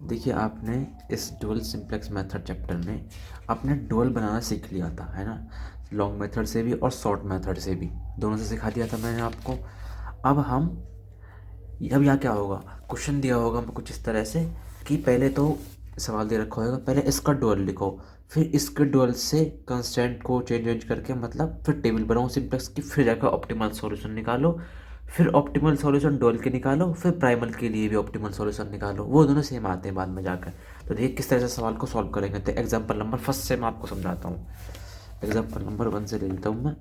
देखिए आपने इस डुअल सिंप्लेक्स मेथड चैप्टर में आपने डुअल बनाना सीख लिया था, है ना। लॉन्ग मेथड से भी और शॉर्ट मेथड से भी, दोनों से सिखा दिया था मैंने आपको। अब यहाँ क्या होगा, क्वेश्चन दिया होगा हमको कुछ इस तरह से कि पहले तो सवाल दे रखा होगा, पहले इसका डुअल लिखो, फिर इसके डुअल से कंस्टेंट को चेंज करके मतलब फिर टेबल बनाओ सिंप्लेक्स की, फिर जाकर ऑप्टिमल सॉल्यूशन निकालो, फिर ऑप्टिमल सॉल्यूशन डुअल के निकालो, फिर प्राइमल के लिए भी ऑप्टिमल सॉल्यूशन निकालो। वो दोनों सेम आते हैं बाद में जाकर। तो देखिए किस तरह से सवाल को सॉल्व करेंगे। तो एग्जाम्पल नंबर फर्स्ट से मैं आपको समझाता हूँ। एग्जाम्पल नंबर 1 से ले लेता हूँ मैं।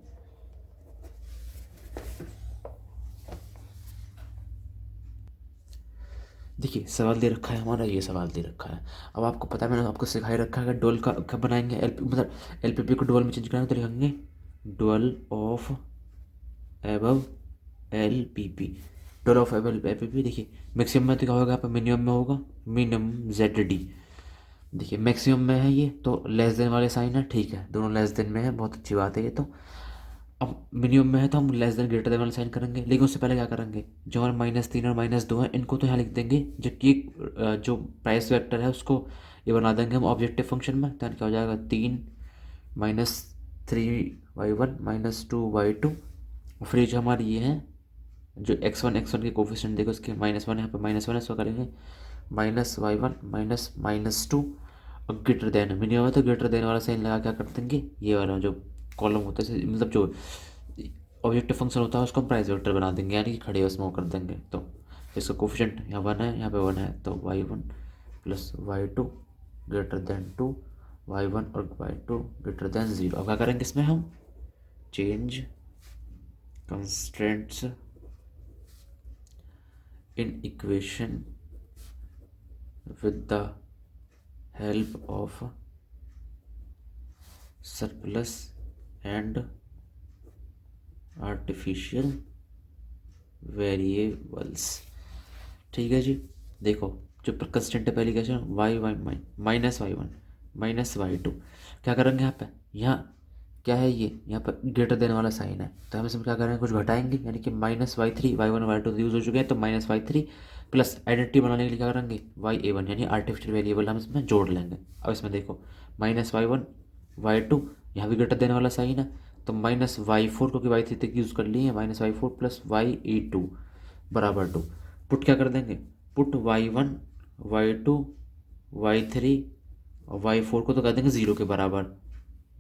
देखिए सवाल दे रखा है हमारा, ये सवाल दे रखा है। अब आपको पता है, मैंने आपको सिखाई रखा है कि डुअल का कब बनाएंगे, मतलब एलपीपी को डुअल में चेंज कराएंगे तो लिखेंगे dual of above LPP. Dual of above LPP. देखिए मैक्सिमम में तो क्या होगा, यहाँ पर मिनिमम में होगा मिनिमम जेड डी। देखिए मैक्सिमम में है ये तो लेस देन वाले साइन है, ठीक है, दोनों लेस देन में है, बहुत अच्छी बात है ये तो। अब मिनिमम में है तो हम लेस देन ग्रेटर देन वाला साइन करेंगे, लेकिन उससे पहले क्या करेंगे, जो हमारे -3 और -2 है इनको तो यहाँ लिख देंगे, जबकि जो प्राइस वेक्टर है उसको ये बना देंगे हम ऑब्जेक्टिव फंक्शन में। तो क्या हो जाएगा, 3 -3y1 -2y2। फिर जो हमारी ये है, जो x1 के कोफिशिएंट देखो, उसके -1 यहाँ पे -1 है, इसको करेंगे -y1 -2। और ग्रेटर देन मिनिमम है तो ग्रेटर देन वाला साइन लगा क्या कर देंगे, ये वाला जो कॉलम होता है, मतलब जो ऑब्जेक्टिव फंक्शन होता है उसको हम प्राइस वेक्टर बना देंगे, यानी कि खड़े उसमें वो कर देंगे। तो इसका कोफिशिएंट यहाँ 1 है, यहाँ पे 1 है, तो y1 + y2 greater than 2, y1 और y2 ग्रेटर देन 0। अब क्या करेंगे इसमें हम, change constraints in equation with the help of surplus and artificial variables। ठीक है जी। देखो जो कंस्टेंट है पहली कैसे, वाई वाई -y1 -y2। क्या करेंगे यहाँ पे, यहाँ क्या है ये, यहाँ पर ग्रेटर देन वाला साइन है, तो हम इसमें क्या करेंगे, कुछ घटाएंगे, यानी कि -y3, y1 y2 यूज हो चुके हैं, तो -y3 प्लस आइडेंटिटी बनाने के लिए क्या करेंगे, y(a1) यानी आर्टिफिशियल वेरिएबल हम इसमें जोड़ लेंगे। अब इसमें देखो -y1 y2, यहाँ भी ग्रेटर देन वाला साइन है, तो -y4, क्योंकि y3 तक यूज़ कर लिए हैं, -y4 + y(e2) बराबर 2। पुट क्या कर देंगे, पुट y1 y2 y3 और y4 को तो कर देंगे 0 के बराबर।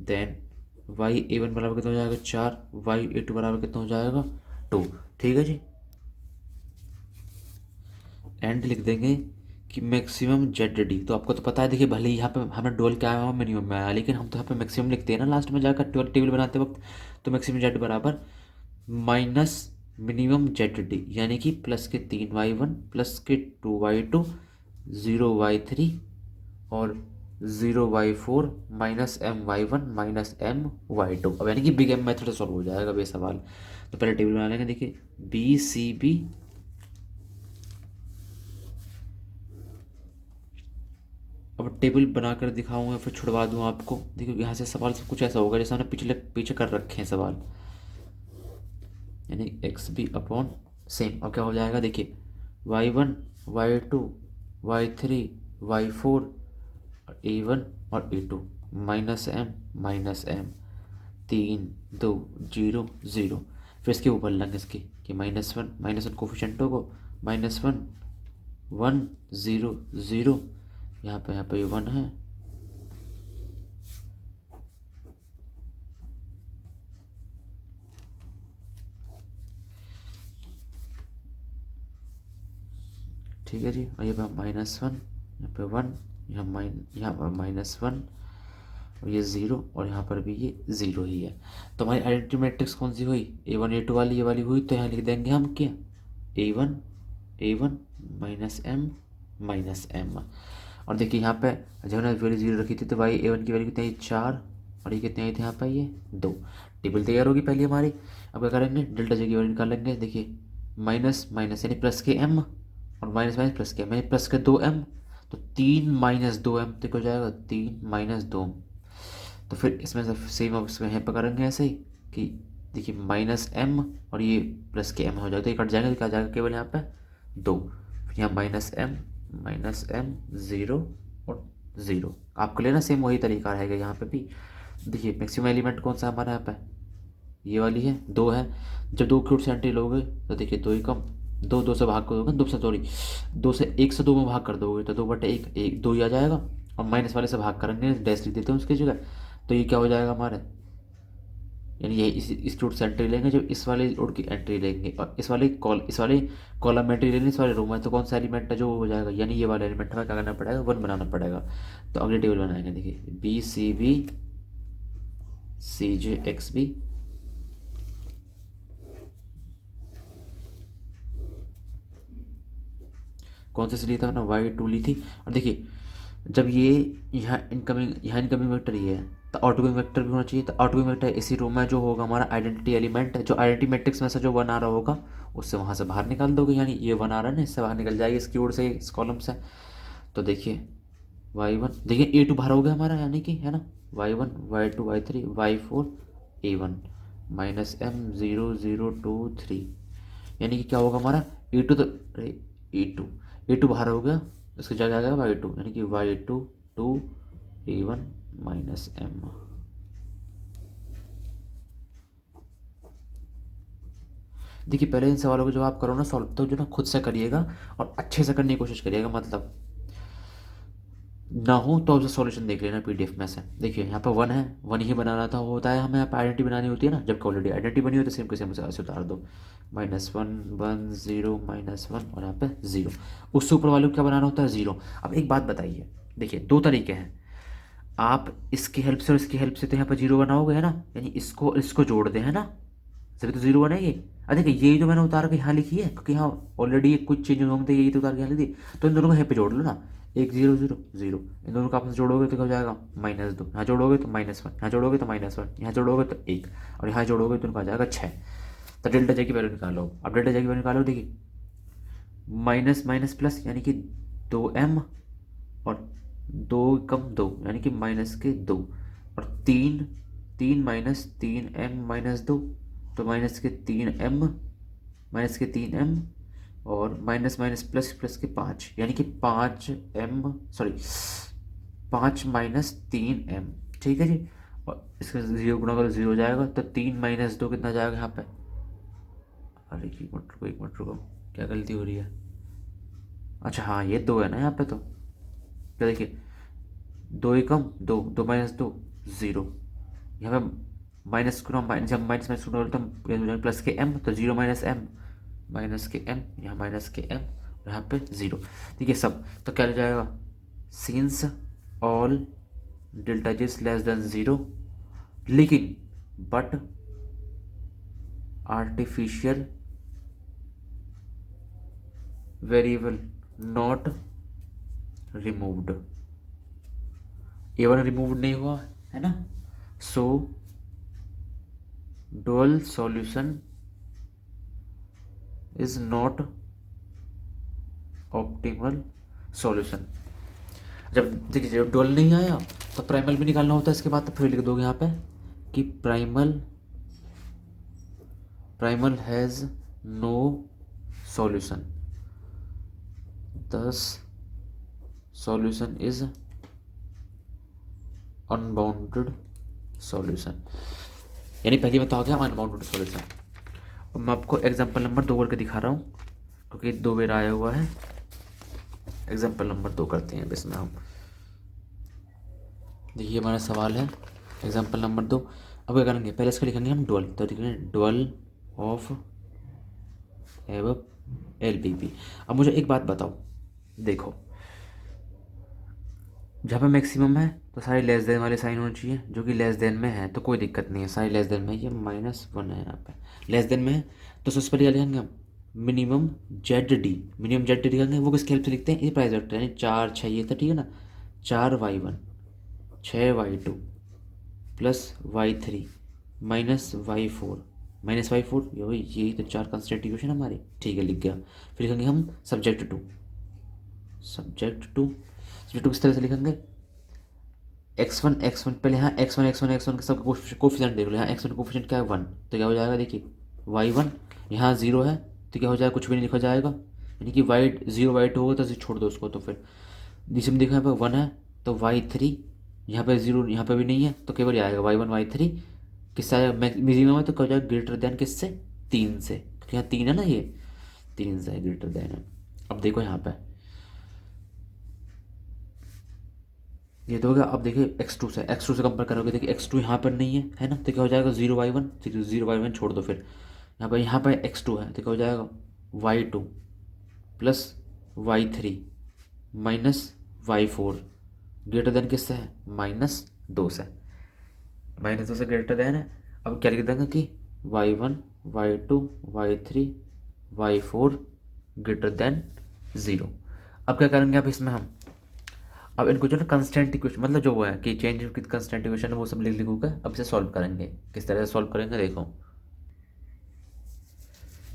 देन y(a1) बराबर कितना हो जाएगा, 4, y(a2) बराबर कितना हो जाएगा, 2। ठीक है जी। एंड लिख देंगे कि मैक्सिमम जेड डी। तो आपको तो पता है, देखिए भले ही यहाँ पे हमें डुअल क्या आया हुआ मिनिमम में आया, लेकिन हम तो यहाँ पे मैक्सिमम लिखते हैं ना लास्ट में जाकर ट्वेल्व टेबल बनाते वक्त। तो मैक्सिमम जेड बराबर माइनस मिनिमम जेड डी, यानी कि +3y1 +2y2 0y3 और 0y4 -my1 -my2। अब यानी कि बिग एम मेथड से सॉल्व हो जाएगा ये सवाल। तो पहले टेबल बना लेंगे। देखिए BCB, अब टेबल बनाकर दिखाऊंगा फिर छुड़वा दूँ आपको। देखिए यहाँ से सवाल सब कुछ ऐसा होगा जैसे हमने पीछे कर रखे हैं सवाल, यानी XB/, सेम। अब क्या हो जाएगा, देखिए y1 y2 y3 y4 a1 और a2 -m 3 2 0 0। फिर इसके ऊपर लेंगे इसके कि -1 कोफिशिएंटों को, -1 1 0 0, यहाँ पे 1 है, ठीक है जी। और ये पे -1, यहाँ पे 1, यहाँ पर -1 और ये 0, और यहाँ पर भी ये 0 ही है। तो हमारी आइडेंटिटी मैट्रिक्स कौन सी हुई, a1 a2 वाली, ये वाली हुई। तो यहाँ लिख देंगे हम क्या, a1 -m। और देखिए यहाँ पे जब हमने वैल्यू 0 रखी थी तो भाई a1 की वैल्यू कितनी आई, 4, और ये कितनी आई थी यहाँ पे, ये 2। टेबल तैयार होगी पहले हमारी। अब क्या करेंगे, डेल्टा जी की वैल्यू निकालेंगे। देखिए माइनस माइनस यानी प्लस के m, और माइनस माइनस प्लस के m यानी प्लस के 2m। तो 3 - 2m तक हो जाएगा, 3 - 2। तो फिर इसमें से सेम अब इसमें यहाँ पर करेंगे ऐसे ही कि देखिए -m और ये प्लस के m हो जाएगा, तो ये कट जाएगा, तो क्या आ जाएगा केवल यहाँ पे 2। फिर यहाँ -m माइनस एम ज़ीरो और ज़ीरो। आपको लेना सेम वही तरीका रहेगा यहाँ पे भी। देखिए मैक्सिमम एलिमेंट कौन सा हमारा यहाँ पे, ये वाली है, दो है। जब दो क्यूट से एंट्री लोगे तो देखिए दो ही कम, दो दो से भाग कर दोगे, दो से सॉरी, दो से एक से दो में भाग कर दोगे तो दो बटे एक, एक दो ही आ जाएगा। और माइनस वाले से भाग करेंगे, डैश लिख देते हैं उसकी जगह, तो ये क्या हो जाएगा हमारे, यानी ये इस रूट से एंट्री लेंगे, जब इस वाले रूट की एंट्री लेंगे और इस वाले कॉलम में एंट्री लेंगे, इस वाले रो में, तो कौन सा एलिमेंट है जो हो जाएगा, यानी ये वाला एलिमेंट हमें क्या करना पड़ेगा, वन बनाना पड़ेगा। तो अगले टेबल बनाएंगे, देखिए B C B C J X B, कौन से लिया था ना, वाई टू ली थी। और देखिए जब ये यहाँ इनकमिंग वेक्टर ये है, तो आउटगोइंग वेक्टर भी होना चाहिए। तो आउटगोइंग वेक्टर इसी रो में जो होगा हमारा आइडेंटिटी एलिमेंट है, जो आइडेंटिटी मैट्रिक्स में से जो वन आ रहा होगा उससे वहाँ से बाहर निकाल दोगे, यानी ये वन आ रहा है ना, इससे बाहर निकल जाएगी इसकी ओर से, इस कॉलम से। तो देखिए वाई वन, देखिए ए टू बाहर हो गया हमारा, यानी कि है ना, Y one Y two Y three Y four A one minus M zero zero two three, यानी कि क्या होगा हमारा ए टू, तो ए टू बाहर हो गया, इसकी जगह आ गया वाई टू, यानी कि Y two two A one minus M. देखिए पहले इन सवालों को जब आप करो ना सॉल्व, तो जो ना खुद से करिएगा और अच्छे से करने की कोशिश करिएगा, मतलब ना हो तो उसका सॉल्यूशन देख लेना पीडीएफ में से। देखिए यहाँ पे वन है, वन ही बनाना था, वो होता है हमें यहाँ पे आइडेंटिटी बनानी होती है ना, जबकि ऑलरेडी आइडेंटिटी बनी हो तो सेम के सेम से उतार दो, minus one one zero minus one और यहाँ पे ज़ीरो। उससे ऊपर वाले को क्या बनाना होता है, ज़ीरो। अब एक बात बताइए, देखिए दो तरीके हैं, आप इसकी हेल्प से और इसकी हेल्प से तो यहाँ पर जीरो बनाओगे है ना, यानी इसको इसको जोड़ दें है ना, तभी तो जीरो बनेगी। अरे देखिए यही तो मैंने उतार के यहाँ लिखी है, क्योंकि यहाँ ऑलरेडी कुछ चेंज होंगे तो यही तो उतार के यहाँ लिख दी। तो इन दोनों को यहाँ पे जोड़ लो ना, एक जीरो जीरो जीरो, इन दोनों को आपस में जोड़ोगे तो क्या हो जाएगा, माइनस दो, यहाँ जोड़ोगे तो माइनस वन, यहाँ जोड़ोगे तो माइनस वन, यहाँ जोड़ोगे तो एक, और यहाँ जोड़ोगे तो उनका आ जाएगा छः। तो डेल्टा जे की वैल्यू निकालो, अब डेल्टा जे की वैल्यू निकालो, देखिए माइनस माइनस प्लस, यानी कि दो एम, और दो कम दो, यानी कि माइनस के दो, और तीन, तीन माइनस तीन एम माइनस दो, तो माइनस के तीन एम, माइनस के तीन एम, और माइनस माइनस प्लस प्लस के पाँच, यानी कि पाँच एम, सॉरी पाँच माइनस तीन एम, ठीक है जी। और इसका जीरो गुना करो, जीरो हो जाएगा, तो तीन माइनस दो कितना जाएगा यहाँ पे, अरे एक मिनट रुको, एक मिनट रुको, क्या गलती हो रही है, अच्छा हाँ ये दो है ना यहाँ पे, तो क्या देखिए दो ही कम दो, दो माइनस दो ज़ीरो, यहाँ पे माइनस गुना माइनस, जब माइनस माइनस गुना तो प्लस के एम, तो जीरो माइनस एम, माइनस के एम, यहाँ माइनस के एम, और यहाँ पे ज़ीरो, ठीक है सब। तो क्या हो जाएगा, सिंस ऑल डेल्टा जिस लेस देन ज़ीरो, लेकिन but artificial variable not removed, a one remove नहीं हुआ है ना, so dual solution is not optimal solution. जब देखिए जब डुअल नहीं आया तो प्राइमल भी निकालना होता है इसके बाद, तो फिर लिख दोगे यहाँ पे कि प्राइमल हैज़ नो सॉल्यूशन, दस सॉल्यूशन इज अनबाउंडेड सॉल्यूशन, यानी पहली बात तो आ गया अनबाउंडेड सॉल्यूशन। अब मैं आपको एग्जांपल नंबर दो करके दिखा रहा हूँ, क्योंकि दो बार आया हुआ है। एग्जांपल नंबर दो करते हैं इसमें हम, देखिए हमारा सवाल है एग्जांपल नंबर दो। अब क्या करेंगे, पहले इसका लिखेंगे हम डुअल, तो लिखेंगे डुअल ऑफ एव एल बी पी। अब मुझे एक बात बताओ, देखो जहाँ पे मैक्सिमम है तो सारे लेस देन वाले साइन होने चाहिए, जो कि लेस देन में है तो कोई दिक्कत नहीं है, सारे लेस देन में, ये माइनस वन है यहाँ पे लेस देन में है, तो सबसे पहले क्या लिखेंगे हम, minimum Z D, minimum Z D लिखेंगे, वो किसकी हेल्प से लिखते हैं, ये प्राइस वेक्टर, यानी चार छः ये था, ठीक है ना, चार वाई वन, छः Y two, plus Y three, minus Y four, minus Y four, यही तो चार कंस्टेंट इक्वेशन हमारी, ठीक है लिख गया। फिर लिखेंगे हम सब्जेक्ट टू, सब्जेक्ट टू किस तरह से लिखेंगे, x1 पहले यहाँ x1 के सब कोफिशिएंट देख लो, यहाँ x1 कोफिशिएंट क्या है, वन, तो क्या हो जाएगा, देखिए y1 यहाँ ज़ीरो है तो क्या हो जाएगा, कुछ भी नहीं लिखा जाएगा, यानी कि वाई 0 y 2 होगा तो छोड़ दो उसको। तो फिर जिसमें देखो यहाँ पे 1 है तो y 3, यहाँ पे 0 यहाँ पे भी नहीं है तो केवल ये आएगा y 1 y 3। किससे आएगा, मिनिमम है तो क्या हो जाएगा ग्रेटर देन किससे, 3 से, क्योंकि यहाँ 3 है ना, ये 3 से ग्रेटर देन है। अब देखो यहाँ पे ये तो हो गया। अब देखिए x2 से कंपेयर करोगे, देखिए x2 यहाँ पर नहीं है ना, तो क्या हो जाएगा 0 y 1, 0 y 1 छोड़ दो। फिर यहाँ पे x2 है तो क्या हो जाएगा y 2 plus y 3 minus y 4 greater than किससे है, -2 से, -2 से ग्रेटर देन है। अब क्या लिख देंगे कि y 1 y 2 y 3 y 4 greater than 0। अब क्या करेंगे, अब इसमें हम अब इनको जो ना कंस्टेंट इक्वेशन, मतलब जो वो है कि चेंज विद कंस्टेंट इक्वेशन है, वो सब लिख कर अब इसे सॉल्व करेंगे। किस तरह से सॉल्व करेंगे देखो,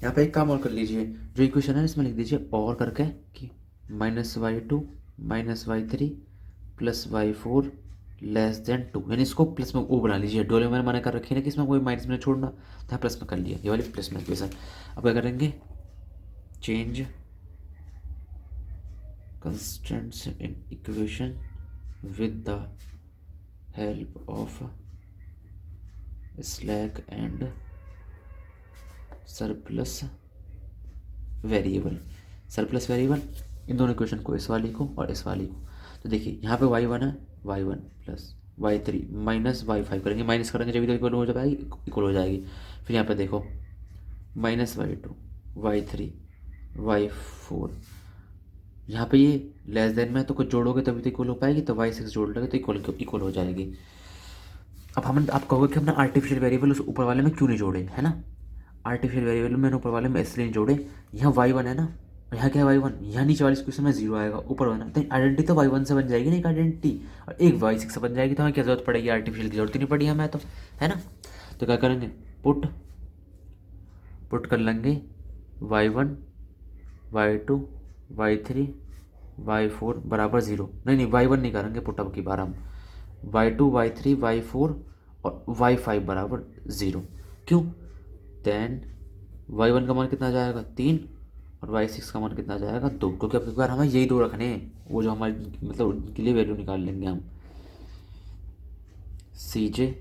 यहाँ पे एक काम और कर लीजिए, जो इक्वेशन है इसमें लिख दीजिए और करके कि -y 2 -y 3 प्लस y 4 <2, यानी इसको प्लस में वो बना लीजिए। डोले में मैंने कर रखी है ना कि इसमें कोई माइनस में छोड़ना, तो यहाँ प्लस में कर लिया, ये वाली प्लस में इक्वेशन। अब क्या करेंगे, change constants in equation with the help of slack and surplus variable इन दोनों इक्वेशन को, इस वाली को और इस वाली को। तो देखिए यहाँ पे y 1 है, y 1 plus y 3 minus y 5 करेंगे, माइनस करेंगे जब तो इक्वल हो जाएगी, इक्वल हो जाएगी। फिर यहाँ पे देखो -y 2 y 3 y 4, यहाँ पे ये लेस देन में तो कुछ जोड़ोगे तभी तो इक्वल हो पाएगी, तो y 6 जोड़ लोगे तो इक्वल हो जाएगी। अब हम आप कहोगे कि हमने आर्टिफिशियल वेरिएबल उस ऊपर वाले में क्यों नहीं जोड़े, है ना। आर्टिफिशियल वेरिएबल मैंने ऊपर वाले में इसलिए नहीं जोड़े, यहाँ y 1 है ना, और यहाँ क्या है y 1, यहाँ नीचे वाली क्वेश्चन में 0 आएगा, ऊपर वाला तो आइडेंटिटी तो y 1 से बन जाएगी ना एक आइडेंटिटी, और एक y 6 से बन जाएगी, तो हमें क्या जरूरत पड़ेगी, आर्टिफिशियल की जरूरत ही नहीं पड़ी हमें तो, है ना। तो क्या करेंगे, पुट कर लेंगे y 1 y 2 y 3 y 4 बराबर 0, नहीं y 1 नहीं करेंगे पुट, अब की बार हम y 2 y 3 y 4 और y 5 बराबर 0। क्यों, देन y 1 का मान कितना जाएगा 3 और y 6 का मान कितना जाएगा 2, क्योंकि अब की बार हमें यही 2 रखने हैं, वो जो हमारे मतलब उनके लिए वैल्यू निकाल लेंगे हम। CJ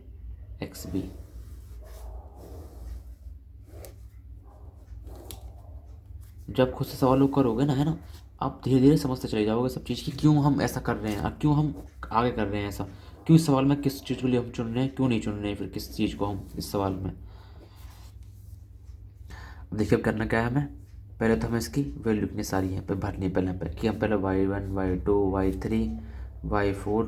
जब खुद से सवाल करोगे ना, है ना, आप धीरे धीरे समझते चले जाओगे सब चीज़ की, क्यों हम ऐसा कर रहे हैं, क्यों हम आगे कर रहे हैं ऐसा, क्यों इस सवाल में किस चीज़ के लिए हम चुन रहे हैं, क्यों नहीं चुन रहे हैं फिर किस चीज़ को हम इस सवाल में। अब देखिए अब करना क्या है हमें, पहले तो हमें इसकी वैल्यू इतनी सारी है पे भरनी है पहले कि हम पहले y 1 y 2 y 3 y 4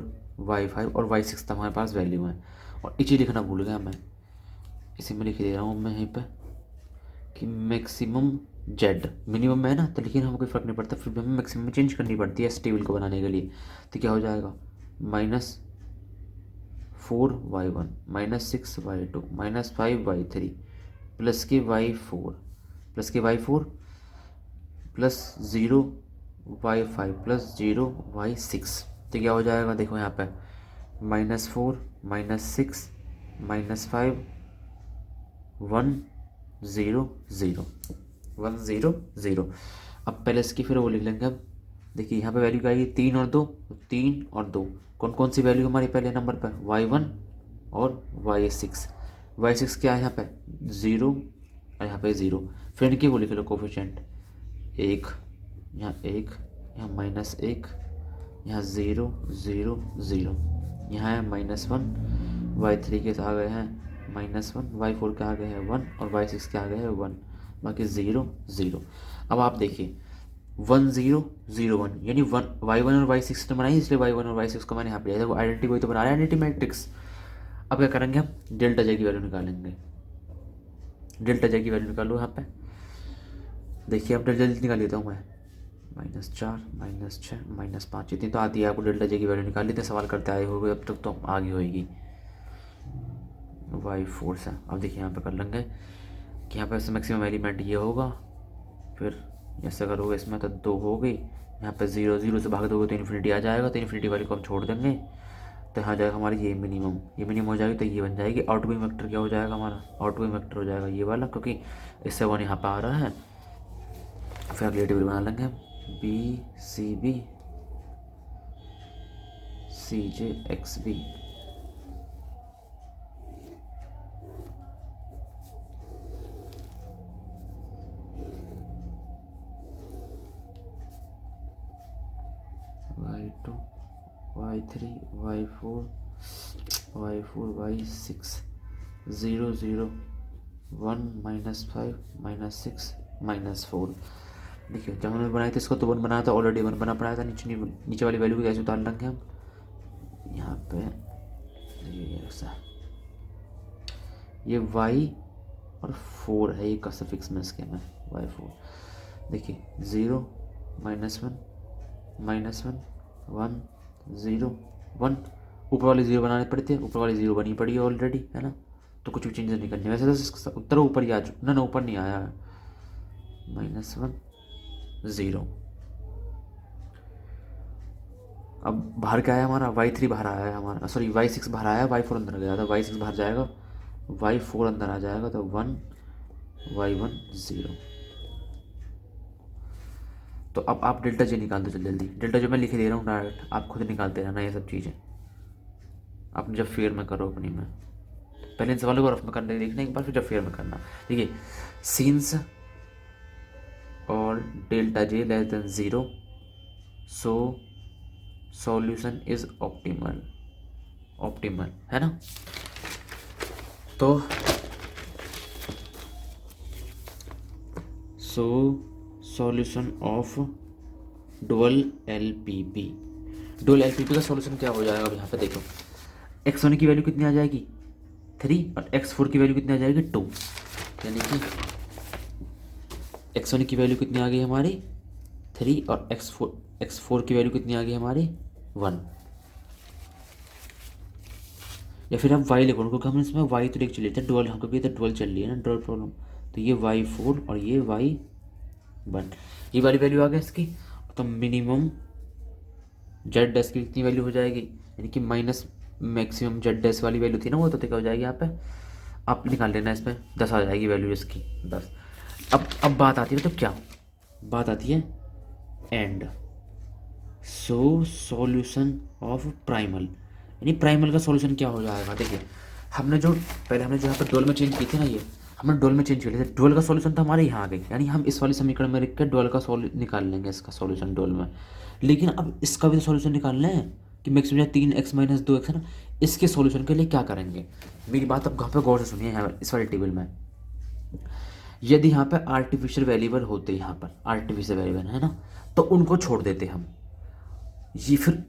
y 5 और y 6 तक हमारे पास वैल्यू है। और एक चीज़ लिखना भूल गया मैं, इसी में लिख दे रहा हूँ मैं यहीं पर कि मैक्सिमम जेड मिनिमम में है ना, तो लेकिन हमें कोई फ़र्क नहीं पड़ता, फिर भी हमें मैक्सिमम में चेंज करनी पड़ती है इस टेबल को बनाने के लिए। तो क्या हो जाएगा -4 y 1 -6 y 2 -5 y 3 प्लस के y 4 plus 0 y 5 plus 0 y 6। तो क्या हो जाएगा, देखो यहाँ पे -4 -6 -5 1 0 0 1 0 0। अब पहले इसकी फिर वो लिख लेंगे। अब देखिए यहाँ पे वैल्यू क्या आएगी 3 और 2, 3 और 2 कौन कौन सी वैल्यू हमारी पहले नंबर पर y 1 और y 6 क्या है यहाँ पे 0 और यहाँ पे 0। फिर इनकी वो लिख लो कोफिशिएंट 1, यहाँ 1, यहाँ -1, यहाँ 0 0 0, यहाँ है -1, y 3 के आ गए हैं -1, y 4 के आ गए हैं 1 और y 6 के आ गए हैं 1, बाकी 0 0। अब आप देखिए 1 0 0 1, यानी y 1 और y 6 ने बनाई, इसलिए y 1 और y 6 को मैंने यहाँ पे लिया था, वो आइडेंटिटी वही तो बना रहा है, आइडेंटिटी मैट्रिक्स। अब क्या करेंगे हम डेल्टा जे की वैल्यू निकालेंगे, डेल्टा जे की वैल्यू निकालो यहाँ पे। देखिए अब डेल्टा जे निकाल लेता हूँ मैं -4 -6 -5 इतनी तो आती है आपको, डेल्टा जे की वैल्यू निकाल लेते, सवाल करते आए हो अब तक तो आगे होएगी y 4 से। अब देखिए यहाँ पे कर लेंगे कि यहाँ पे मैक्सिमम एलिमेंट ये होगा, फिर ऐसा करोगे इसमें तो 2 हो गई, यहाँ पे 0 0 से भाग दोगे तो इन्फिनिटी आ जाएगा, तो इन्फिनिटी वाली को हम छोड़ देंगे, तो यहाँ जाएगा हमारी ये मिनिमम हो जाएगी, तो ये बन जाएगी आउटगोइंग वेक्टर। क्या हो जाएगा हमारा आउटगोइंग वेक्टर हो जाएगा ये वाला, क्योंकि इससे 1 यहाँ पर आ रहा है, फिर अगली टेबल बना लेंगे हम B C B C J X B y2 y3 y4 y6 0 0 1 -5 -6 -4। देखिए जब हमने बनाया था इसको तो 1 बनाया था, ऑलरेडी 1 बना पड़ा था। नीचे वाली वैल्यू को कैसे उतार लेंगे हम यहाँ पे, ये ऐसा, ये y और 4 है, ये का सफिक्स में इसके में y4। देखिए 0 -1 -1 1 0 1, ऊपर वाली 0 बनाने पड़ते हैं, ऊपर वाली 0 बनी पड़ी है ऑलरेडी, है ना, तो कुछ भी चेंजेस नहीं करनी। वैसे तो इसका उत्तर ऊपर ही आ चुका ना, ऊपर नहीं आया है। -1 0। अब बाहर क्या आया हमारा, y3 बाहर आया है हमारा, सॉरी y6 बाहर आया, y4 अंदर गया था, y6 बाहर जाएगा, y4 अंदर आ जाएगा, तो 1 y1 0। तो अब आप डेल्टा जे निकाल दो जल्दी जल्दी। डेल्टा जो मैं लिख दे रहा हूँ डायरेक्ट, आप खुद निकालते रहना ये सब चीज़ें, आप जब फेयर में करो अपनी में, पहले इन सवालों को रफ में करने देखना एक बार, फिर जब फेयर में करना। देखिए सीन्स और delta J less than 0, so solution is optimal, optimal है ना। तो so solution of dual LPP, dual LPP का सॉल्यूशन क्या हो जाएगा। अब यहाँ पे देखो x1 की वैल्यू कितनी आ जाएगी 3 और x4 की वैल्यू कितनी आ जाएगी 2, यानी कि x1 की वैल्यू कितनी आ गई हमारी 3 और x4 की वैल्यू कितनी आ गई हमारी 1। या फिर हम y लिखो, क्योंकि हम इसमें y तो देख चले थे, डुअल हमको भी डुअल चल रही है ना, डुअल प्रॉब्लम, तो ये y4 और ये y1, ये वाली वैल्यू आ गई इसकी। तो मिनिमम जेड डैश की कितनी वैल्यू हो जाएगी, यानी कि माइनस मैक्सिमम जेड डैश वाली वैल्यू थी ना, वो तो क्या हो जाएगी यहाँ पे, आप निकाल लेना, इसमें 10 आ जाएगी वैल्यू इसकी 10। अब बात आती है, तो क्या बात आती है and, so solution of primal, यानी प्राइमल का सॉल्यूशन क्या हो जाएगा। देखिए हमने जो यहाँ पर डोल में चेंज की थी ना, ये हमने डोल में चेंज कर लिया था, डोल का सॉल्यूशन तो हमारे यहाँ आ गई, यानी हम इस वाली समीकरण में लिख के डोल का निकाल लेंगे, इसका सॉल्यूशन डोल में। लेकिन अब इसका भी तो सॉल्यूशन निकालना है कि मैक्सिमम 3x - 2x है ना, इसके सॉल्यूशन के लिए क्या करेंगे। मेरी बात अब यहाँ पे गौर से सुनिए, यहाँ इस वाले टेबल में यदि यहाँ पे आर्टिफिशियल वेरिएबल होते, यहाँ पर आर्टिफिशियल वेरिएबल है ना, तो उनको छोड़ देते हम। ये फिर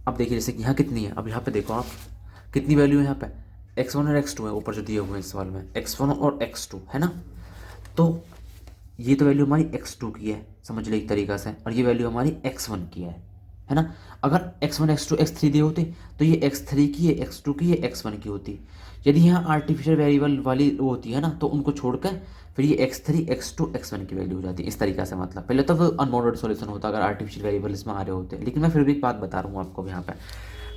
अब देखिए जैसे कि यहाँ कितनी है, अब यहाँ पे देखो आप कितनी वैल्यू है यहाँ पे, x1 और x2 है ऊपर जो दिए हुए हैं इस सवाल में, x1 और x2 है ना। तो ये तो वैल्यू हमारी x2 की है, समझ लो एक तरीका से, और ये वैल्यू हमारी x1 की है ना। अगर x1 x2 x3 दिए होते तो ये x3 की, ये x2 की, ये x1 की होती। यदि यहाँ आर्टिफिशियल वेरिएबल वाली वो होती है ना, तो उनको छोड़कर फिर ये x3 x2 x1 की वैल्यू हो जाती है इस तरीका से। मतलब पहले तो अनबाउंडेड सॉल्यूशन होता अगर आर्टिफिशियल वेरिएबल इसमें आ रहे होते, लेकिन मैं फिर भी एक बात बता रहा हूँ आपको यहाँ पे।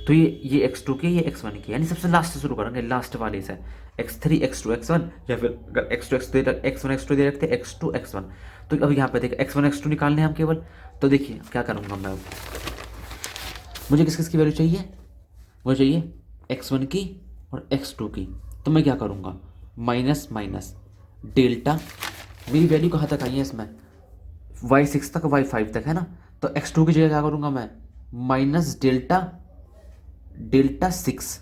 तो ये x2 की, ये x1 की, यानी सबसे लास्ट से शुरू करेंगे, लास्ट वाले से x3 x2 x1, या फिर अगर x2 x1 x2 दे रखते x2 x1। तो अब यहाँ पे देखिए x1 x2 निकालने हैं हम केवल। तो देखिए क्या करूँगा मैं, मुझे किस किस की वैल्यू चाहिए, मुझे चाहिए x1 की और x2 की। तो मैं क्या करूँगा, माइनस माइनस डेल्टा, मेरी वैल्यू कहाँ तक आई है इसमें, y6 तक y5 तक है ना। तो x2 की जगह क्या करूँगा मैं, माइनस डेल्टा सिक्स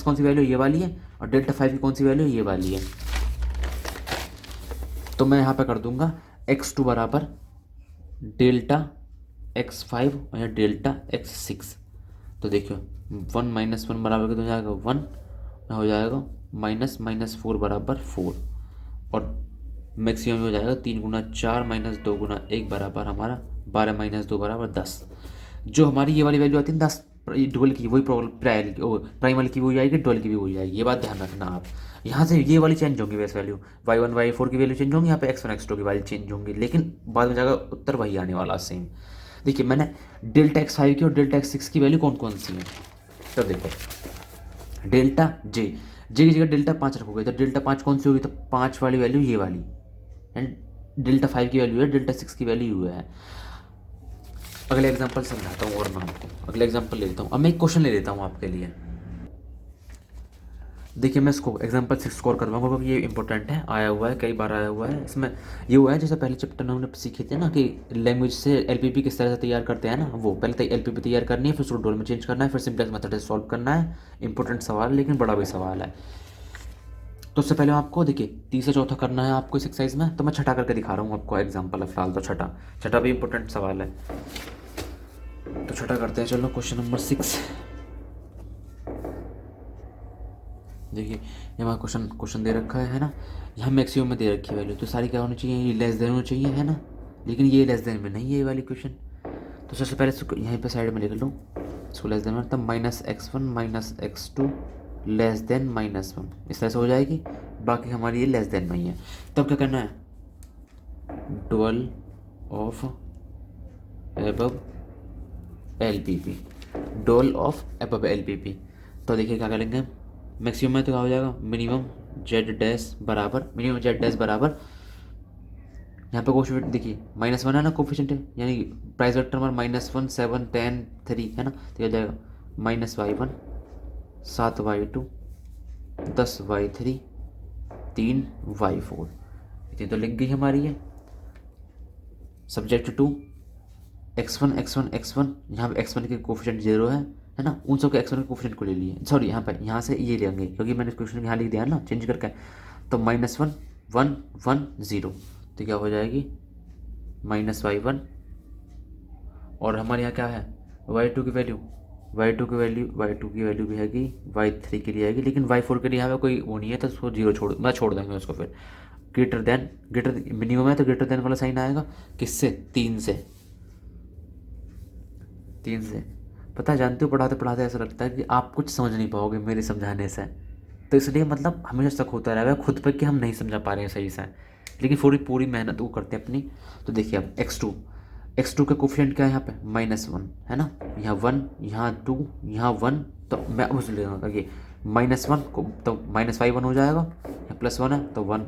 कौन सी वैल्यू, ये वाली है, और डेल्टा 5 की कौन सी वैल्यू, ये वाली है। तो मैं यहाँ पे कर दूंगा x2 बराबर डेल्टा x5 और यहाँ डेल्टा x6। तो देखियो 1 - 1 बराबर कितना हो जाएगा 1, हो जाएगा -4 बराबर 4, और मैक्सिमम हो जाएगा 3 × 4 - 2 × 1 बराबर हमारा 12 - 2 बराबर 10। जो हमारी ये वाली वैल्यू आती है 10 डुअल की, वही प्राइमल की वही आएगी, डुअल की भी वही आएगी। ये बात ध्यान रखना आप, यहाँ से ये वाली चेंज होंगी बेस वैल्यू, y1 y4 की वैल्यू चेंज होंगी, यहाँ पे x1 x2 की वैल्यू चेंज होंगी, लेकिन बाद में जाकर उत्तर वही आने वाला सेम। देखिए मैंने डेल्टा x5 की और डेल्टा x6 की वैल्यू कौन कौन सी है, तो देखो डेल्टा जे की जगह डेल्टा 5 रखोगे, तो डेल्टा 5 कौन सी होगी, तो 5 वाली वैल्यू ये वाली, एंड डेल्टा 5 की वैल्यू है, डेल्टा 6 की वैल्यू है। अगले एग्जांपल समझाता हूँ और मैं आपको अगले एग्जांपल ले लेता हूँ। अब मैं एक क्वेश्चन ले लेता हूँ आपके लिए। देखिए मैं इसको एग्जांपल 6 स्कोर करवाऊंगा क्योंकि ये इंपॉर्टेंट है, आया हुआ है, कई बार आया हुआ है। इसमें ये हुआ है जैसे पहले चैप्टर में हमने सीखे थे ना कि लैंग्वेज से एलपीपी किस तरह से तैयार करते हैं ना, वो पहले एलपीपी तैयार करनी है, फिर उसको डोल में चेंज करना है, फिर सिंपलेक्स मेथड से सॉल्व करना है। इंपॉर्टेंट सवाल है लेकिन बड़ा भी सवाल है। तो उससे पहले आपको देखिए तीसरा चौथा करना है आपको इस एक्सरसाइज में, तो मैं छठा करके दिखा रहा हूँ आपको एग्जाम्पल है फिलहाल। तो छठा छठा भी इंपॉर्टेंट सवाल है, तो छठा करते हैं। चलो क्वेश्चन नंबर 6। देखिए ये हमारा क्वेश्चन क्वेश्चन दे रखा है ना। यहाँ मैक्सिमम में दे रखी है वैल्यू, तो सारी क्या होनी चाहिए, ये लेस देन होनी चाहिए है ना, लेकिन ये लेस देन में नहीं है ये वाली क्वेश्चन। तो सबसे पहले इसको यहीं पे साइड में लिख लूँ, इसको लेस देन में, तब -x1 -x2 लेस देन -1 इस तरह से हो जाएगी। बाकी हमारी ये लेस देन में ही है। तब क्या करना है, dual of above LPP, dual of above LPP। तो देखिए क्या करेंगे, मैक्सिमम में तो क्या हो जाएगा, मिनिमम जेड डैश बराबर, मिनिमम जेड डैश बराबर, यहाँ पे कोफिशिएंट देखिए -1 है ना, कोफिशिएंट है यानी प्राइस वेक्टर हमारा -1 7 10 3 है ना, तो क्या हो जाएगा -y1 7y2 10y3 3y4। इतनी तो लिख गई हमारी है। सब्जेक्ट टू x1 यहाँ पे x1 के कोफिशिएंट 0 है ना, उन सब के x1 के कोफिशिएंट को ले लिए, सॉरी यहाँ पे यहाँ से ये लेंगे क्योंकि मैंने क्वेश्चन यहाँ लिख दिया है ना चेंज करके। तो -1 1 1 0, तो क्या हो जाएगी -y1, और हमारे यहाँ क्या है y2 की वैल्यू, y2 की वैल्यू भी हैगी y3 के लिए आएगी, लेकिन y4 के लिए यहाँ पे कोई वो नहीं है तो उसको 0 छोड़ देंगे उसको। फिर ग्रेटर मिनिमम है तो ग्रेटर देन वाला साइन आएगा किससे, 3 से। पता है, जानते हो पढ़ाते पढ़ाते ऐसा लगता है कि आप कुछ समझ नहीं पाओगे मेरे समझाने से, तो इसलिए मतलब हमेशा शक होता रहेगा खुद पर कि हम नहीं समझा पा रहे हैं सही से, लेकिन पूरी पूरी मेहनत वो करते हैं अपनी। तो देखिए अब x2 का कोफिशिएंट क्या है यहाँ पे -1 है ना, यहाँ 1 यहाँ 2 यहाँ 1, तो मैं अब ले लूँगा ये -1 को, तो -y1 हो जाएगा, यहाँ +1 है तो 1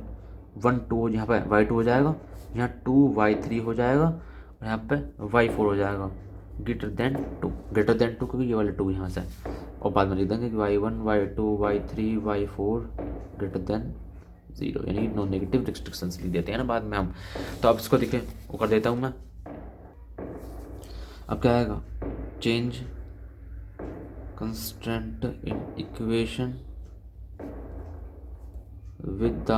1 2 यहाँ पे y2 हो जाएगा, यहाँ 2y3 हो जाएगा, और यहाँ पे y4 हो जाएगा ग्रेटर देन 2 क्योंकि ये वाले 2 यहाँ से, और बाद में लिख देंगे कि y1 y2 y3 y4 greater than 0, यानी नो नेगेटिव रिस्ट्रिक्शंस लिख देते हैं ना बाद में हम। तो अब इसको देखिए वो कर देता हूँ मैं। अब क्या आएगा, change constant in equation with the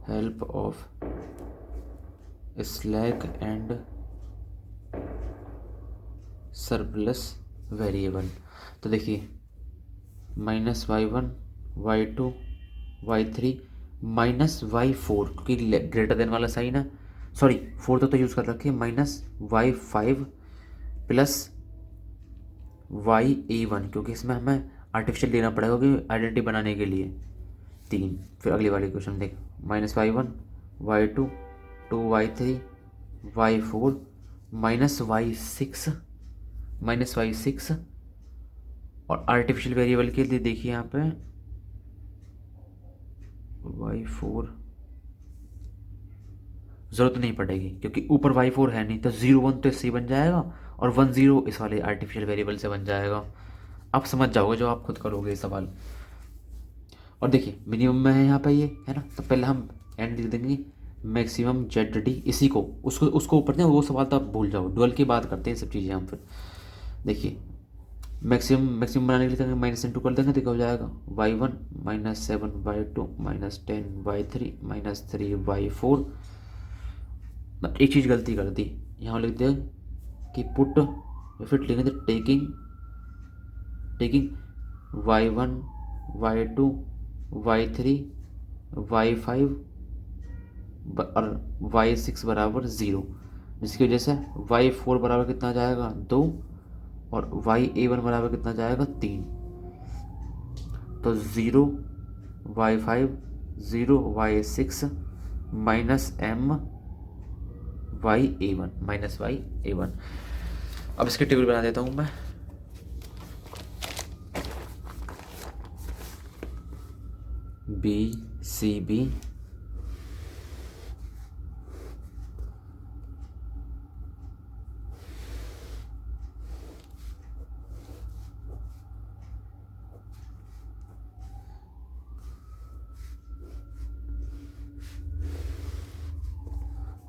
help of slack and surplus variable. तो देखिए -y1 y2 y3 -y4 क्योंकि ग्रेटर देन वाला साइन है, सॉरी 4 तो यूज़ कर रखे, -y5 प्लस y1 क्योंकि इसमें हमें आर्टिफिशियल लेना पड़ेगा क्योंकि आइडेंटिटी बनाने के लिए 3। फिर अगली वाली क्वेश्चन देख, -y1 y2 2y3 y4 -y6 और आर्टिफिशियल वेरिएबल के लिए देखिए यहाँ पे y4 ज़रूरत नहीं पड़ेगी क्योंकि ऊपर y4 है नहीं, तो 0 1 तो इससे बन जाएगा और 1 0 इस वाले आर्टिफिशियल वेरिएबल से बन जाएगा। आप समझ जाओगे जो आप खुद करोगे ये सवाल। और देखिए मिनिमम में है यहाँ पे ये है ना, तो पहले हम एंड लिख देंगे मैक्सिमम ZD, इसी को उसको ऊपर दें, वो सवाल तो आप भूल जाओ, डुअल की बात करते हैं सब चीज़ें हम। फिर देखिए मैक्सिमम बनाने के लिए -2 कर देंगे तो क्या हो जाएगा y1 -7 y2 -10 y3 -3 y4। एक चीज़ गलती कर दी, यहाँ लिख दिया कि पुट, फिर लिखेंगे taking y1 y2 y3 y5 और y6 बराबर 0, जिसकी वजह से y4 बराबर कितना जाएगा 2 और y1 बराबर कितना जाएगा 3। तो 0 y5 0 y6 -m y1 अब इसकी टेबल बना देता हूँ मैं। BCB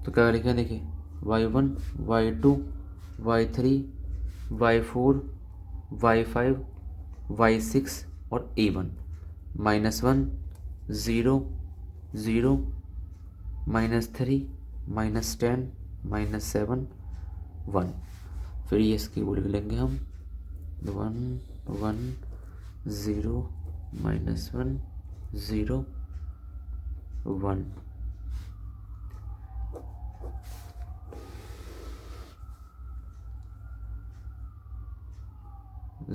तो क्या लिखे हैं देखिए, y1 y2 y3 y4 y5 y6 और a1, -1 0 0 -3 -10 -7 1। फिर ये इसकी वो लिख लेंगे हम 1 1 0 -1 0 1।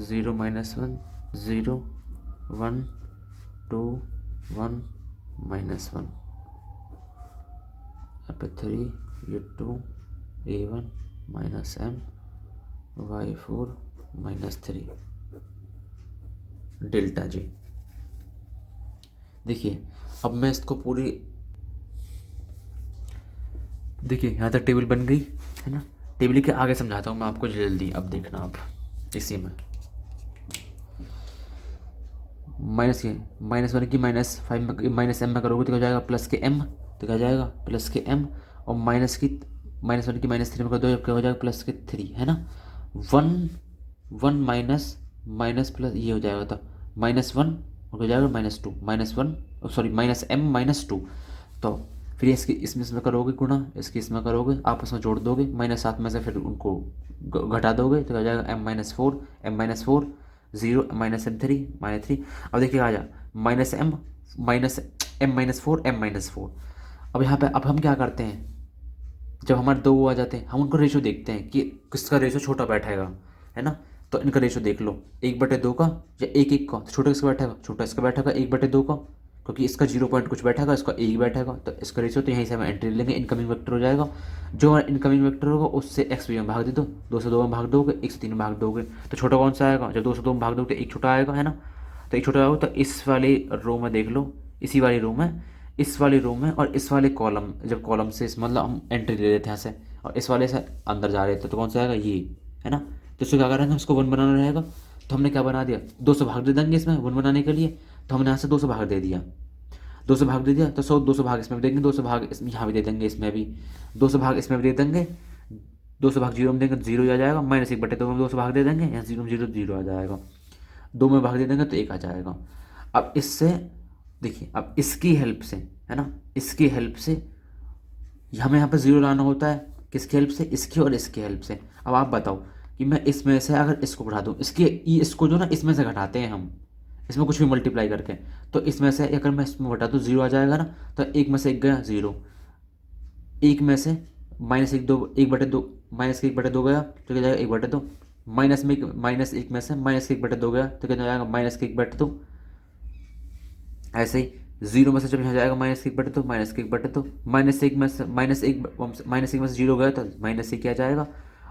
0 -1 0 1 2 1 -1, यहाँ पे 3 ये 2 a1 -m y4 -3 delta G. देखिए अब मैं इसको पूरी, देखिए यहाँ तक टेबल बन गई है ना। टेबल के आगे समझाता हूँ मैं आपको जल्दी, अब देखना आप इसी में -1 की -5 में -m में करोगे तो क्या हो जाएगा प्लस के m, तो क्या हो जाएगा प्लस के m, और -1 की -3 में कर दो क्या हो जाएगा प्लस के 3 है ना। 1 माइनस माइनस प्लस ये हो जाएगा तो -1 और हो जाएगा -2 -1 सॉरी -m -2। तो फिर इसकी इसमें करोगे गुणा, इसकी इसमें करोगे आपस में जोड़ दोगे, -7 में से फिर उनको घटा दोगे तो हो जाएगा m-4 m-4 0 -m3 -3। अब देखिए आ जा -m -4 m-4। अब यहाँ पे अब हम क्या करते हैं, जब हमारे दो आ जाते हैं हम उनको रेशो देखते हैं कि किसका रेशो छोटा बैठेगा है ना। तो इनका रेशो देख लो 1/2 का या 1 का, तो छोटा किसका बैठेगा, छोटा इसका बैठेगा 1/2 का, क्योंकि इसका 0 पॉइंट कुछ बैठेगा, इसका 1 बैठेगा, तो इसका रेशो तो यहीं से हम एंट्री लेंगे, इनकमिंग वेक्टर हो जाएगा। जो हमारा इनकमिंग वेक्टर होगा उससे x में भाग दे दो, 2 से 2 में भाग दोगे, 1 से 3 में भाग दोगे, तो छोटा कौन सा आएगा, जब 2 से 2 में भाग दोगे तो एक छोटा आएगा है ना। तो एक छोटा आएगा, तो इस वाली रो में देख लो, इसी वाली रो में, इस वाली रो में और इस वाले कॉलम, जब कॉलम से इस मतलब हम एंट्री ले लेते हैं यहाँ से और इस वाले से अंदर जा रहे थे तो कौन सा आएगा ये है ना। तो इसको क्या करेंगे, इसको 1 बनाना रहेगा, तो हमने क्या बना दिया 2 से भाग दे देंगे इसमें 1 बनाने के लिए, तो हमने यहाँ से 2 से भाग दे दिया, 2 से भाग दे दिया, तो 2 से भाग इसमें भी देंगे, 2 से भाग इसमें यहाँ भी दे देंगे, इसमें भी 2 से भाग इसमें भी दे देंगे, 2 से भाग 0 में देंगे तो 0 आ जाएगा, -1/2 में 2 से भाग दे देंगे, यहाँ 0 0 0 आ जाएगा, 2 में भाग दे देंगे तो 1 आ जाएगा। अब इससे देखिए, अब इसकी हेल्प से है ना, इसकी हेल्प से हमें यहाँ पर 0 लाना होता है, किसकी हेल्प से, इसकी और इसकी हेल्प से। अब आप बताओ कि मैं इसमें से अगर इसको घटा दूँ, इसको जो ना इसमें से घटाते हैं हम, इसमें कुछ भी मल्टीप्लाई करके, तो इसमें से अगर मैं इसमें घटा दूँ 0 आ जाएगा ना, तो 1 में से 1 गया 0, 1 में से -1/2 -1/2 गया तो क्या जाएगा 1/2, -1 में से -1/2 गया तो क्या जाएगा -1/2। ऐसे ही 0 में से जब यहाँ जाएगा -1/2 -1/2, -1 में से -1 में से 0 गया तो -1 क्या जाएगा,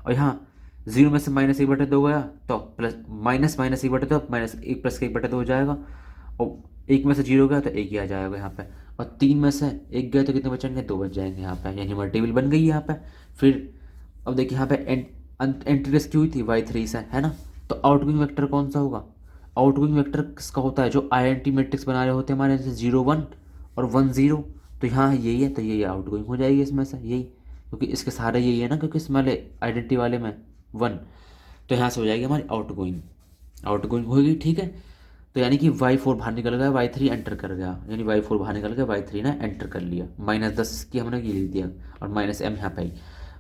और यहाँ 0 में से -1/2 गया तो प्लस -1/2 -1 प्लस 1/2 हो जाएगा, और 1 में से 0 गया तो 1 ही आ जाएगा यहाँ पे, और 3 में से 1 गया तो कितने बचेंगे 2 बच जाएंगे यहाँ पे, यानी हमारी टेबल बन गई यहाँ पे। फिर अब देखिए यहाँ पे एंट्री रेस्क्यू हुई थी y3 से है ना, तो आउटगोइंग वेक्टर कौन सा होगा, आउटगोइंग वेक्टर किसका होता है, जो आईडेंटिटी मैट्रिक्स बना रहे होते हैं हमारे जैसे 0 1 और 1 0, तो यहाँ यही है, तो यही आउटगोइंग हो जाएगी इसमें से यही, क्योंकि इसके सारे यही है ना, क्योंकि इसमें वाले आइडेंटिटी वाले में 1, तो यहाँ से हो जाएगी हमारी आउटगोइंग, आउटगोइंग होगी ठीक है। तो यानी कि y4 बाहर निकल गया, y3 एंटर कर गया, यानी y4 बाहर निकल गया, y3 ने एंटर कर लिया, -10 की हमने ये लिख दिया, और -m यहाँ पे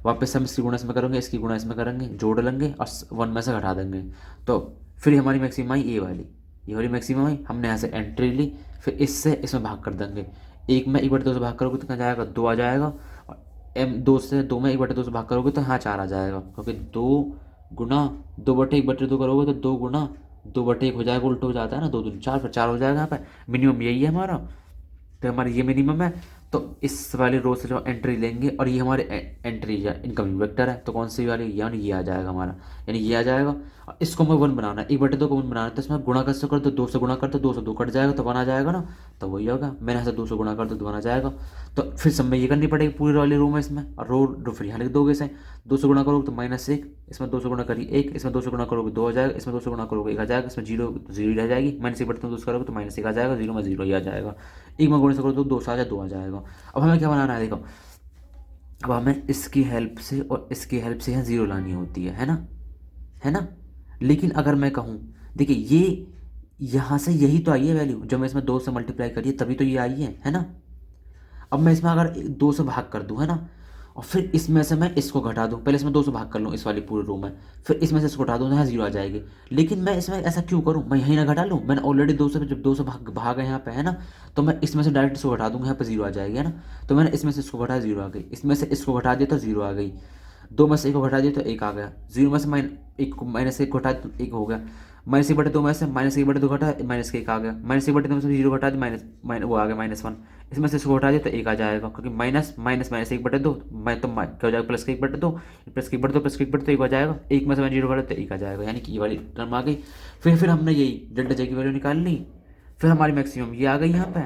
वापस हम इसकी गुणा इसमें करेंगे, इसकी गुणा इसमें करेंगे, जोड़ लेंगे और 1 में से घटा देंगे, तो फिर हमारी मैक्सिमम आई ये वाली मैक्सिमम आई, हमने यहाँ से एंट्री ली, फिर इससे इसमें भाग कर देंगे, 1 में 1/2 से भाग करोगे तो क्या जाएगा 2 आ जाएगा, और m2 में 1/2 से भाग करोगे तो यहाँ 4 आ जाएगा, क्योंकि 2 गुना 2/1/2 करोगे तो 2 गुना 2/1 हो जाएगा, उल्टा हो जाता है ना, 2 दूनी 4 फिर 4 हो जाएगा यहाँ पे, मिनिमम यही है हमारा, तो हमारा ये मिनिमम है। तो इस वाली रो से जो एंट्री लेंगे, और ये हमारे एंट्री या इनकमिंग वेक्टर है, तो कौन सी वाली, यानी ये आ जाएगा हमारा, यानी ये आ जाएगा। और इसको हमें 1 बनाना है, 1/2 को 1 बनाना है, तो इसमें गुणा कैसे कर दो, 2 से गुणा कर दो, 2 से 2 कट जाएगा तो 1 आ जाएगा ना, तो वही होगा, मैंने यहाँ से 2 से गुणा कर दो तो 1 आ जाएगा। तो फिर सब में ये करनी पड़ेगी पूरी वाली रो में इसमें, और रो फिर यहाँ लिख दोगे इसे, 2 से गुणा करोगे तो -1, इसमें 2 से गुणा करिए 1, इसमें 2 से गुणा करोगे 2 आ जाएगा, इसमें 2 से गुणा करोगे 1 आ जाएगा, इसमें 0 0 रह जाएगी, -1/2 करोगे तो -1 आ जाएगा, 0 में 0 ही आ जाएगा, 1 में गुणा से करो तो 2 से आ जाए 2 आ जाएगा। अब हमें क्या बनाना है देखो, अब हमें इसकी हेल्प से और इसकी हेल्प से यहाँ ज़ीरो लानी होती है ना, है ना। लेकिन अगर मैं कहूँ, देखिए ये यहाँ से यही तो आई है वैल्यू, जब मैं इसमें 2 से मल्टीप्लाई करिए तभी तो ये आई है ना। अब मैं इसमें अगर 2 से भाग कर दूँ, है ना, और फिर इसमें से मैं इसको घटा दूँ, पहले इसमें 2 से भाग कर लूँ इस वाली पूरे रो में, फिर इसमें से इसको घटा दूँ तो यहाँ जीरो आ जाएगी। लेकिन मैं इसमें ऐसा क्यों करूँ, मैं यहीं ना घटा लूँ, मैंने ऑलरेडी 2 से, जब 2 से भाग है यहाँ पे, है ना, तो मैं इसमें से डायरेक्ट इसको घटा दूँगा, यहाँ पे जीरो आ जाएगी, है ना। तो मैंने इसमें से इसको घटाया, जीरो आ गई, इसमें से इसको घटा दिया तो जीरो आ गई, 2 में से एक को घटा दिया तो एक आ गया, जीरो में से एक को माइनस एक घटा तो एक हो गया, -1/2 में से -1/2 घटा माइनस का एक आ गया, -1/2 में से जीरो घटा दिया वो आ गया -1, इसमें से इसको घटा दिया तो एक आ जाएगा, क्योंकि माइनस माइनस माइनस 1/2, मैं तो क्या हो जाएगा +1/2, +1/2 +1/2 तो एक आ जाएगा, एक में से मैं जीरो घटा तो एक आ जाएगा, यानी कि ये वाली टर्म आ गई। फिर हमने यही डेल्टा जे की वैल्यू निकाल ली, फिर हमारी मैक्सिमम ये आ गई यहाँ पे।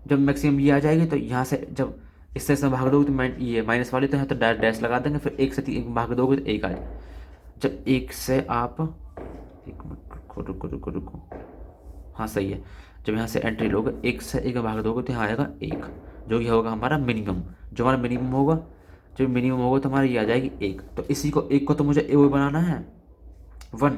जब मैक्सिमम ये आ जाएगी तो यहाँ से जब इससे इसमें भाग दोगे तो ये माइनस वाले तो यहाँ तो डैश लगा देंगे, फिर एक से 3 भाग दोगे तो एक आ जाए। जब एक से आप, एक मिनट रुको, हाँ सही है, जब यहाँ से एंट्री लोगे एक से एक भाग दोगे तो यहाँ आएगा एक, जो कि होगा हमारा मिनिमम, जो हमारा मिनिमम होगा, जो मिनिमम होगा तो हमारी ये आ जाएगी एक। तो इसी को एक को तो मुझे वो बनाना है 1।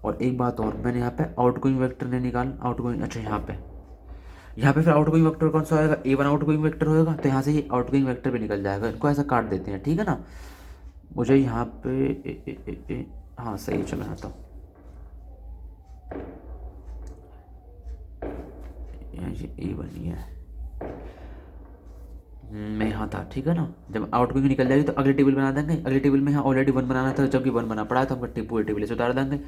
और एक बात और, मैंने यहाँ पे आउटगोइंग वेक्टर नहीं निकाला, आउटगोइंग, अच्छा यहाँ पे फिर आउटगोइंग वेक्टर कौन सा होएगा, A1 आउटगोइंग वेक्टर होएगा, तो यहाँ से ये आउटगोइंग वेक्टर भी निकल जाएगा, इनको ऐसा काट देते हैं, ठीक है ना। मुझे यहाँ पे हाँ सही है, चलो यहाँ तो ये A1 ही है, मैं यहाँ था, ठीक है ना। जब आउटगोइंग निकल जाएगी तो अगली टेबल बना देंगे, अगली टेबल में यहाँ ऑलरेडी 1 बनाना था, जबकि 1 बना पड़ा है तो हम पूरी टेबल से उतार देंगे,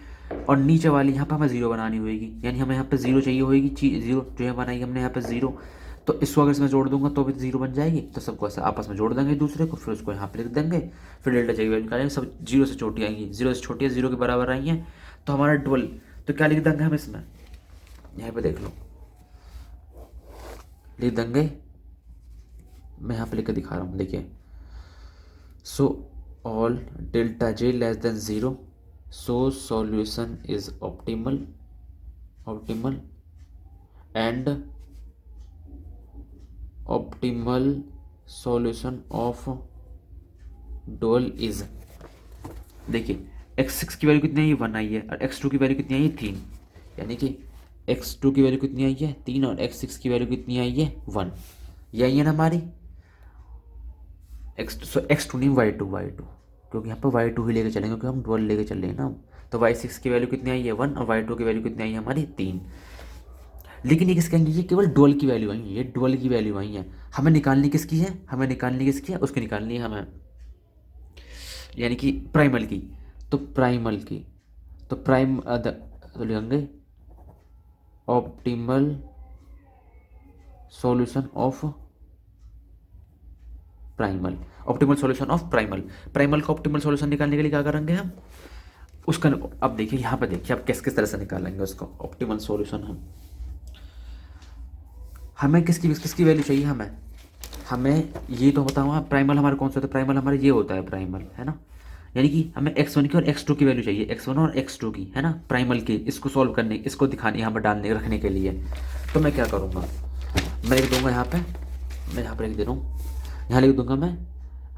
और नीचे वाली यहाँ पे हमें जीरो बनानी होगी, यानी हमें यहाँ पे जीरो चाहिए होगी, जीरो जो है बनाई हमने यहाँ पे जीरो, तो इसको अगर इसमें जोड़ दूंगा तो भी जीरो बन जाएगी, तो सबको ऐसे आपस में जोड़ देंगे दूसरे को, फिर उसको यहाँ पे लिख देंगे, फिर डेल्टा चाहिए निकालेंगे, सब जीरो से छोटी आएंगी, जीरो से छोटी है जीरो के बराबर आई हैं, तो हमारा 12, तो क्या लिख देंगे हम इसमें, यहाँ पे देख लो, लिख देंगे, मैं यहाँ पे लिख के दिखा रहा हूँ, देखिए, so all delta J less than zero, so solution is optimal and optimal solution of dual is, देखिए x6 की वैल्यू कितनी आई है 1 आई है, और x2 की वैल्यू कितनी आई है 3, यानी कि x2 की वैल्यू कितनी आई है 3 और x6 की वैल्यू कितनी आई है 1, ये आई है ना हमारी x2 नहीं y2, क्योंकि यहाँ पर y2 ही लेके चलेंगे, क्योंकि हम डुअल लेके चल रहे हैं ना। तो y6 की वैल्यू कितनी आई है 1 और y2 की वैल्यू कितनी आई है हमारी 3। लेकिन ये किसके, ये केवल डुअल की वैल्यू आई है, ये डुअल की वैल्यू आई है, हमें निकालनी किसकी है, उसकी निकालनी है हमें, यानी कि प्राइमल की, तो प्राइमल की, तो तो लिखेंगे optimal solution of primal, optimal solution of primal का ऑप्टिमल सॉल्यूशन निकालने के लिए क्या करेंगे हम उसका, अब देखिए यहाँ पे देखिए अब किस तरह से निकालेंगे उसको ऑप्टिमल सॉल्यूशन। हमें किसकी वैल्यू चाहिए, हमें ये तो बताऊँ प्राइमल हमारे कौन सा होता है, प्राइमल हमारे ये होता है प्राइमल, है ना, यानी कि हमें x1 की और x2 की वैल्यू चाहिए, x1 और x2 की, है ना, प्राइमल की, इसको सॉल्व करने, इसको दिखाने, यहाँ पर डालने रखने के लिए। तो मैं क्या करूँगा, मैं लिख दूंगा यहाँ पे, मैं यहाँ पर लिख दे रहा हूँ, यहाँ लिख दूंगा मैं,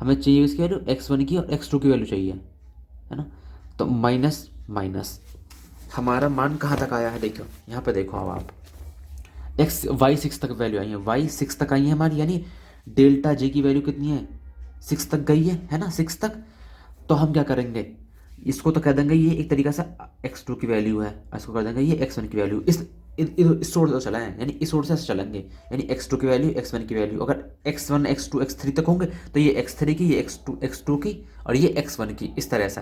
हमें चाहिए इसकी वैल्यू x1 की और x2 की वैल्यू चाहिए, है ना, तो माइनस माइनस हमारा मान कहाँ तक आया है, देखो यहाँ पे देखो, अब आप y6 तक वैल्यू आई है, y6 तक आई है हमारी, यानी डेल्टा जे की वैल्यू कितनी है 6 तक गई है ना, 6 तक। तो हम क्या करेंगे, इसको तो कह देंगे ये एक तरीका से x2 की वैल्यू है, इसको कर देंगे ये x1 की वैल्यू, इस सोर्स से चलाएं, यानी इस सोर्स से चलेंगे, यानी x2 की वैल्यू x1 की वैल्यू, अगर x1 x2 x3 तक होंगे तो ये x3 की, ये x2 की, और ये x1 की, इस तरह से।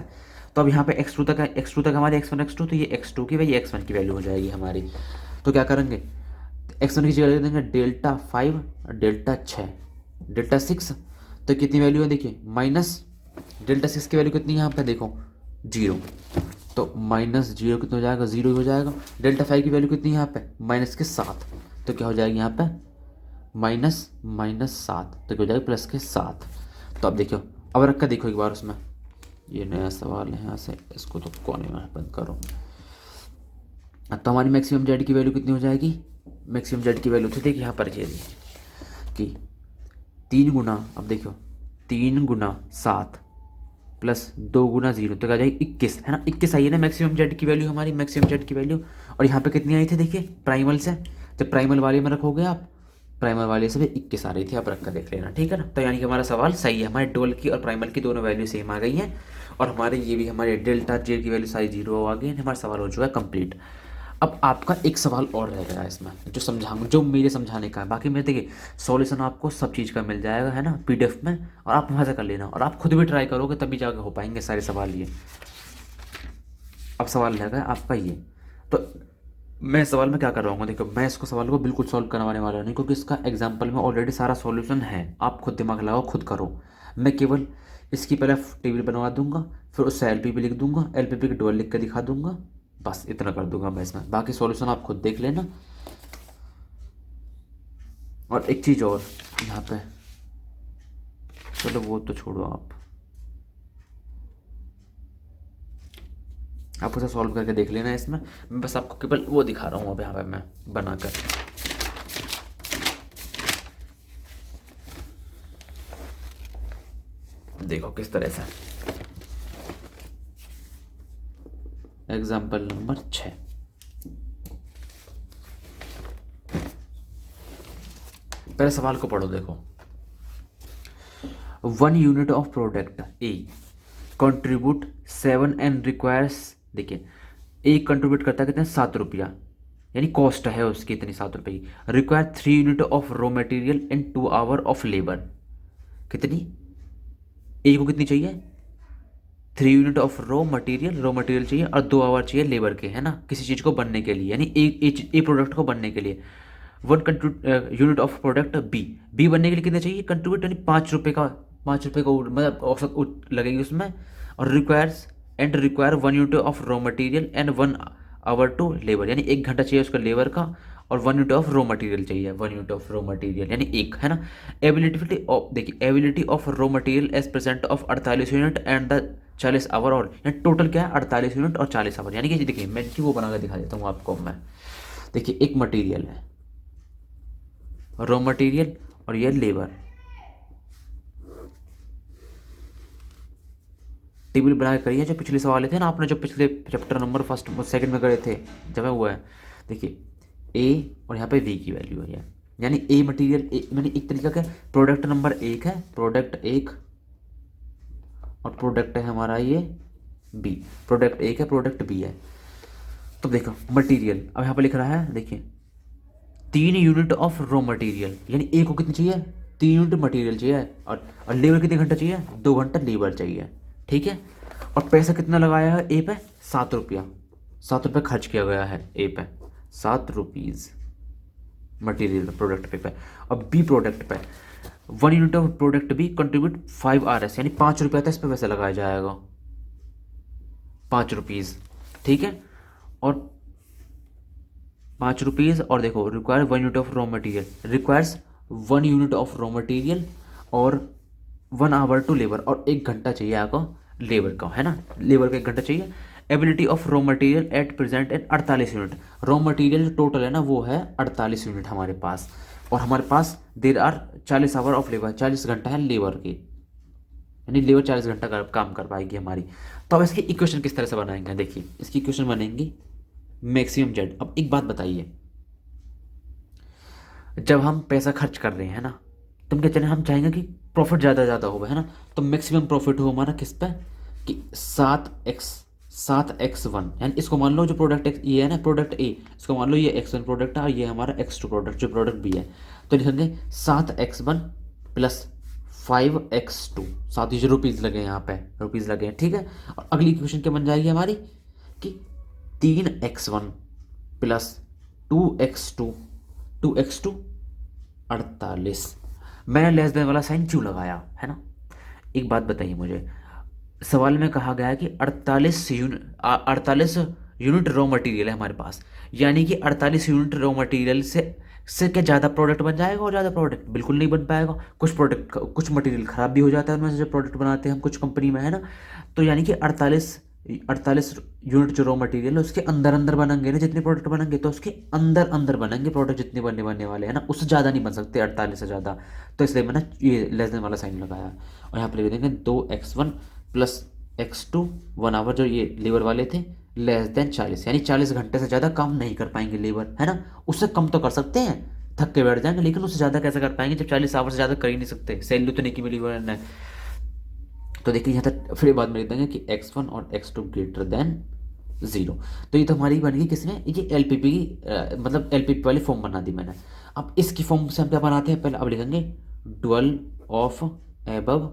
तो अब यहाँ पे x2 तक है, x2 तक हमारे x1 x2, तो ये x2 की वही x1 की वैल्यू हो जाएगी हमारी। तो क्या करेंगे, x1 की जगह ले देंगे डेल्टा 5 और डेल्टा 6, डेल्टा 6, तो कितनी वैल्यू है देखिए, माइनस डेल्टा 6 की वैल्यू कितनी है यहाँ पे देखो 0, तो -0 कितना हो जाएगा, 0 हो जाएगा। डेल्टा 5 की वैल्यू कितनी है यहाँ पे -7, तो क्या हो जाएगी यहाँ पे -7, तो क्या हो जाएगा +7। तो अब देखो, अब रख कर देखो एक बार उसमें, ये नया सवाल है, यहाँ से इसको तो कोने में बंद करो। तो हमारी मैक्सिमम जेड की वैल्यू कितनी हो जाएगी, मैक्सिमम जेड की वैल्यू थी देखिए यहाँ पर ये कि 3 गुना, अब देखो 3 गुना 7 प्लस 2 गुना 0 तो क्या जाएगी 21, है ना। 21 आई है ना मैक्सिमम जेड की वैल्यू, हमारी मैक्सिमम जेड की वैल्यू। और यहाँ पे कितनी आई थी देखिए प्राइमल से, जब प्राइमल वाले में रखोगे आप, प्राइमल वाले से भी 21 आ रही थी, आप रख कर देख लेना, ठीक है ना। तो यानी कि हमारा सवाल सही है, हमारे डोल की और प्राइमल की दोनों वैल्यू सेम आ गई हैं, और हमारे ये भी हमारे डेल्टा जे की वैल्यू सारी 0 आ गई है, हमारा सवाल हो चुका है कंप्लीट। अब आपका एक सवाल और रह गया इसमें जो मेरे समझाने का है। बाकी मैं देखिए सॉल्यूशन आपको सब चीज़ का मिल जाएगा, है ना, पीडीएफ में, और आप वहाँ से कर लेना, और आप खुद भी ट्राई करोगे तभी जाके हो पाएंगे सारे सवाल ये। अब सवाल रह गया आपका ये, तो मैं सवाल में क्या करवाऊंगा, देखो मैं इसको सवाल को बिल्कुल सॉल्व करवाने वाला नहीं, क्योंकि इसका एग्जाम्पल में ऑलरेडी सारा सॉल्यूशन है, आप खुद दिमाग लगाओ खुद करो। मैं केवल इसकी पहले टेबल बनवा दूंगा, फिर उससे एलपीपी लिख दूंगा, एलपीपी की डुअल लिख कर दिखा दूंगा, बस इतना कर दूंगा मैं इसमें, बाकी सॉल्यूशन आप खुद देख लेना। और एक चीज़ और यहाँ पे, चलो वो तो छोड़ो, आप उसे सॉल्व करके देख लेना इसमें, मैं बस आपको केवल वो दिखा रहा हूँ अब यहाँ पे मैं बनाकर। देखो किस तरह से, एग्जाम्पल नंबर 6, पहले सवाल को पढ़ो। देखो 1 unit of product A contribute 7 and requires, देखिए ए कंट्रीब्यूट करता है कितने 7 रुपया, यानी कॉस्ट है उसकी इतनी 7 रुपये की। Require 3 unit of raw material and 2 our of labour, कितनी, ए को कितनी चाहिए 3 यूनिट ऑफ रॉ मटेरियल चाहिए, और 2 आवर चाहिए लेबर के, है ना, किसी चीज़ को बनने के लिए, यानी ए प्रोडक्ट को बनने के लिए। 1 यूनिट ऑफ प्रोडक्ट बी बनने के लिए कितने चाहिए कंट्रीब्यूट, यानी 5 रुपये का, 5 रुपये का मतलब औसत लगेगी उसमें। और require 1 unit of raw material and 1 hour to labour, यानी 1 घंटा चाहिए उसका लेबर का, और 1 यूनिट ऑफ रॉ मटेरियल चाहिए, 1 यूनिट ऑफ रॉ मटेरियल यानी एक, है ना। एबिलिटी ऑफ, देखिए ability of raw material as present of 48 unit and the 40 hour, और यानी टोटल क्या है 48 यूनिट और 40 आवर। यानी कि देखिए मैं इनकी वो बना कर दिखा देता हूँ आपको मैं, देखिए एक मटेरियल है, रॉ मटेरियल, और ये लेबर, टेबल बना के करिए, जो पिछले सवाल थे ना आपने, जो पिछले चैप्टर नंबर फर्स्ट सेकंड में करे थे, जब हुआ है, देखिए ए और यहाँ पे वी की वैल्यू है, यानी ए मटेरियल यानी एक तरीका का प्रोडक्ट नंबर 1 है, प्रोडक्ट 1, और प्रोडक्ट है हमारा ये बी, प्रोडक्ट 1 है, प्रोडक्ट बी है। तो देखो मटेरियल, अब यहाँ पे लिख रहा है देखिए 3 यूनिट ऑफ रॉ मटेरियल, यानी ए को कितनी चाहिए 3 यूनिट मटेरियल चाहिए, और लेबर कितने घंटा चाहिए 2 घंटा लेबर चाहिए, ठीक है। और पैसा कितना लगाया है ए पे 7 रुपया, 7 रुपये खर्च किया गया है ए पे, 7 रुपीज़ मटेरियल प्रोडक्ट पे। अब बी प्रोडक्ट पे 1 unit of product B contribute 5 RS, यानी 5 रुपया था, इस पर पैसा लगाया जाएगा 5 रुपीज़, ठीक है। और 5 रुपीज़, और देखो require 1 unit of raw material, requires 1 unit of raw material और 1 आवर टू लेबर, और 1 घंटा चाहिए आपको लेबर का, है ना, लेबर का 1 घंटा चाहिए। Ability of raw material at present at 48 unit, raw material total है ना वो है 48 यूनिट हमारे पास, और हमारे पास there are 40 hour of labour, 40 घंटा है लेबर की, यानी लेबर 40 घंटा काम कर पाएगी हमारी। तो अब इसकी इक्वेशन किस तरह से बनाएंगे, देखिए इसकी इक्वेशन बनेंगी मैक्सिमम जेड। अब एक बात बताइए, जब हम पैसा खर्च कर रहे हैं ना, तुम क्या चलें, हम चाहेंगे कि प्रॉफिट ज़्यादा ज़्यादा हो, है ना, तो मैक्सिमम प्रॉफिट हो हमारा किस पे, कि 7x1, यानी इसको मान लो जो प्रोडक्ट एक्स ये है ना प्रोडक्ट ए, इसको मान लो ये x1 प्रोडक्ट है, और ये हमारा x2 प्रोडक्ट जो प्रोडक्ट बी है, तो लिखेंगे 7x1 प्लस 5x2, 7 ही जो रुपीज़ लगे यहाँ पे, रुपीज़ लगे हैं, ठीक है। और अगली इक्वेशन क्या बन जाएगी हमारी, कि 3x1 प्लस 2x2 48, मैंने लेस देन वाला साइन क्यों लगाया, है ना। एक बात बताइए मुझे, सवाल में कहा गया है कि 48 यूनिट रॉ मटेरियल है हमारे पास, यानी कि 48 यूनिट रॉ मटेरियल से क्या ज़्यादा प्रोडक्ट बन जाएगा, और ज़्यादा प्रोडक्ट बिल्कुल नहीं बन पाएगा, कुछ मटेरियल ख़राब भी हो जाता है उनमें से जो प्रोडक्ट बनाते हैं हम कुछ कंपनी में, है ना। तो यानी कि 48 48 यूनिट जो रॉ मटेरियल है उसके अंदर अंदर बनेंगे ना, जितने प्रोडक्ट बनेंगे तो उसके अंदर अंदर बनेंगे प्रोडक्ट, जितने बनने वाले हैं ना, उससे ज़्यादा नहीं बन सकते 48 से ज़्यादा। तो इसलिए मैंने ये लेस देन वाला साइन लगाया और यहाँ पर लिख देंगे 2x1 प्लस x2 1 आवर, जो ये लेबर वाले थे, लेस देन 40, यानी 40 घंटे से ज़्यादा काम नहीं कर पाएंगे लेबर, है ना। उससे कम तो कर सकते हैं, थक के बैठ जाएंगे, लेकिन उससे ज़्यादा कैसे कर पाएंगे जब 40 आवर से ज़्यादा कर ही नहीं सकते, सैलरी तो नहीं की मिली वरना। तो देखिए यहाँ तक, फिर बाद में लिख देंगे कि x1 और x2 ग्रेटर देन 0। तो ये तो हमारी बन गई किसमें, ये एलपीपी की मतलब एलपीपी वाली फॉर्म बना दी मैंने। अब इसकी फॉर्म से हम क्या बनाते हैं, पहले अब लिखेंगे dual of above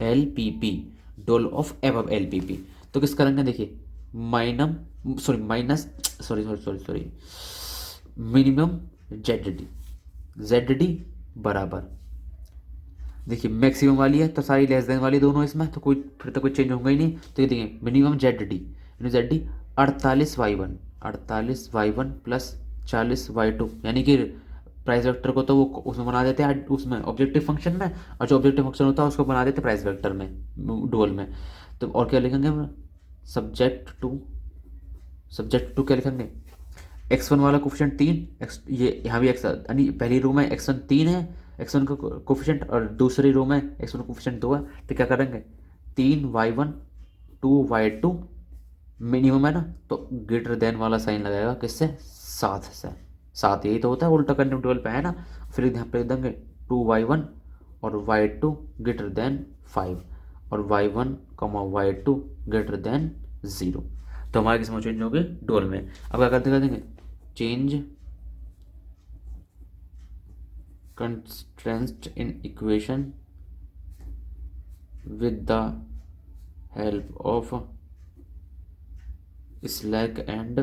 LPP, dual of above LPP. तो किस करेंगे, देखिए minus sorry minimum Z D बराबर, देखिए मैक्सिमम वाली है तो सारी लेस देन वाली दोनों इसमें, तो कोई फिर तो कोई चेंज होगा ही नहीं। तो ये देखिए minimum Z D 48y1 plus 40y2, यानी कि प्राइस वेक्टर को तो वो उसमें बना देते हैं उसमें ऑब्जेक्टिव फंक्शन में, और जो ऑब्जेक्टिव फंक्शन होता है उसको बना देते हैं प्राइस वेक्टर में डुअल में। तो और क्या लिखेंगे हम, सब्जेक्ट टू क्या लिखेंगे, x1 वाला कोफिशिएंट 3, एक्स ये यहाँ भी एक्स, यानी पहली रो में x1 3 है, x1 का कोफिशिएंट, और दूसरी रो में x1 कोफिशिएंट 2 है। तो क्या करेंगे 3y1 2y2 मिनिमम है ना, तो ग्रेटर देन वाला साइन लगाएगा किससे, 7 से। 7 यही तो होता है, उल्टा करने डुअल पे है ना। फिर यहाँ पे देंगे 2y1 और y2 ग्रेटर देन 5 और y1 y2 ग्रेटर देन 0। तो हमारे किस में चेंज हो गए, डुअल में। अब क्या करते कर देंगे change constraints in equation with the help of slack and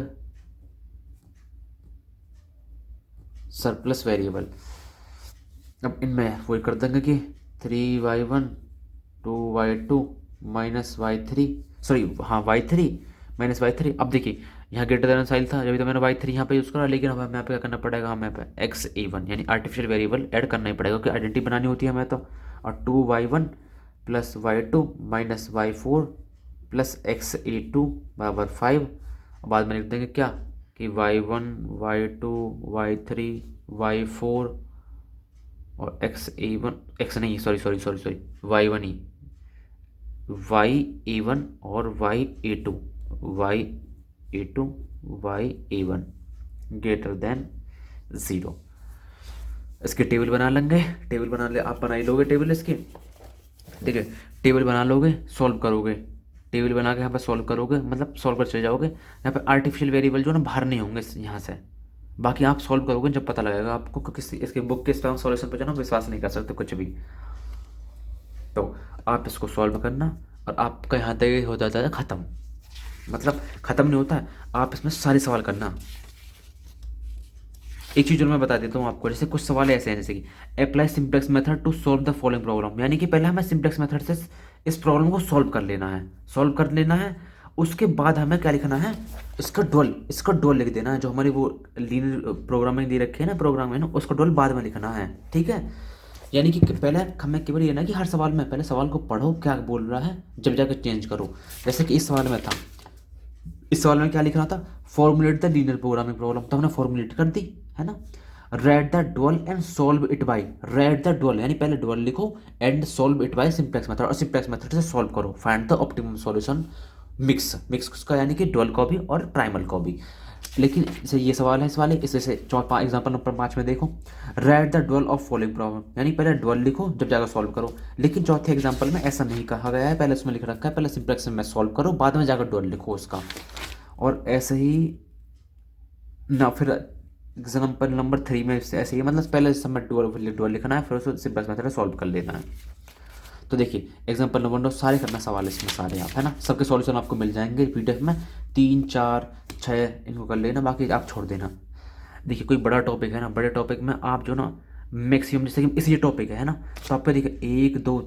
surplus variable। अब इनमें वही कर देंगे कि 3y1 2y2 minus y3 y3 minus y3। अब देखिए यहाँ ग्रेटर देन साइन था, जब तो मैंने y3 यहाँ पे यूज़ करा, लेकिन अब हमें यहाँ पे क्या करना पड़ेगा, हमें यहाँ पे x1 यानी आर्टिफिशियल वेरिएबल ऐड करना ही पड़ेगा, क्योंकि आइडेंटिटी बनानी होती है हमें तो। और 2y1 plus y2 minus y4 plus x2 बराबर 5। बाद में लिख देंगे क्या कि y1 y2 y3 y4 और x नहीं सॉरी y1 ही y1 और y2 y1 ग्रेटर देन 0। इसकी टेबल बना लेंगे, टेबल बना ले, आप बना ही लोगे टेबल इसकी, ठीक है। टेबल बना लोगे, सॉल्व करोगे, टेबल बना के यहाँ पे सॉल्व करोगे, मतलब सॉल्व कर चले जाओगे। यहाँ पे आर्टिफिशियल वेरिएबल जो ना बाहर नहीं होंगे यहाँ से, बाकी आप सॉल्व करोगे जब पता लगेगा आपको, क्योंकि इसके बुक के सॉल्यूशन पर जो ना विश्वास नहीं कर सकते कुछ भी। तो आप इसको सॉल्व करना और आपका यहाँ तक हो जाता है ख़त्म, मतलब ख़त्म नहीं होता है, आप इसमें सारे सवाल करना। एक चीज़ जो मैं बता देता हूँ आपको, जैसे कुछ सवाल ऐसे हैं जैसे कि apply simplex method to solve the following problem, यानी कि पहले हमें सिंप्लेक्स मेथड से इस प्रॉब्लम को सॉल्व कर लेना है। उसके बाद हमें क्या लिखना है, इसका डुअल लिख देना है, जो हमारी वो लीनियर प्रोग्रामिंग दे रखी है ना, प्रोग्राम है ना, उसका डुअल बाद में लिखना है, ठीक है। यानी कि पहले हमें केवल ये ना कि हर सवाल में पहले सवाल को पढ़ो क्या बोल रहा है, जब जाकर चेंज करो। जैसे कि इस सवाल में था, इस सवाल में क्या लिखना था, formulate the linear programming problem, तो हमने फॉर्मुलेट कर दी, है ना। Read the dual and solve it by, read the dual यानी पहले डुअल लिखो and solve it by simplex method, और सिंप्लेक्स मेथड से सॉल्व करो, find the optimum solution mix का, यानी कि डुअल को भी और प्राइमल को भी। लेकिन जैसे ये सवाल है, इस वाले इस जैसे एग्जाम्पल नंबर 5 में देखो, right the dual of following problem, यानी पहले डुअल लिखो जब जाकर सॉल्व करो। लेकिन चौथे एग्जाम्पल में ऐसा नहीं कहा गया है, पहले उसमें लिख रखा है पहले सिंप्लेक्स में सॉल्व करो, बाद में जाकर डुअल लिखो उसका। और ऐसे ही ना, फिर एग्जाम्पल नंबर 3 में ऐसे ही, मतलब पहले समय डुअल लिखना है, फिर उसको सिंप्लेक्स मेथड सॉल्व कर लेना है। तो देखिए एग्जाम्पल नंबर 9 सारे करना सवाल इसमें सारे आप, है ना, सबके सॉल्यूशन आपको मिल जाएंगे पीडीएफ में, 3 4 6 इनको कर लेना, बाकी आप छोड़ देना। देखिए कोई बड़ा टॉपिक है ना, बड़े टॉपिक में आप जो ना मैक्सिमम, जैसे कि इसी टॉपिक है ना, तो आपको देखिए 1 2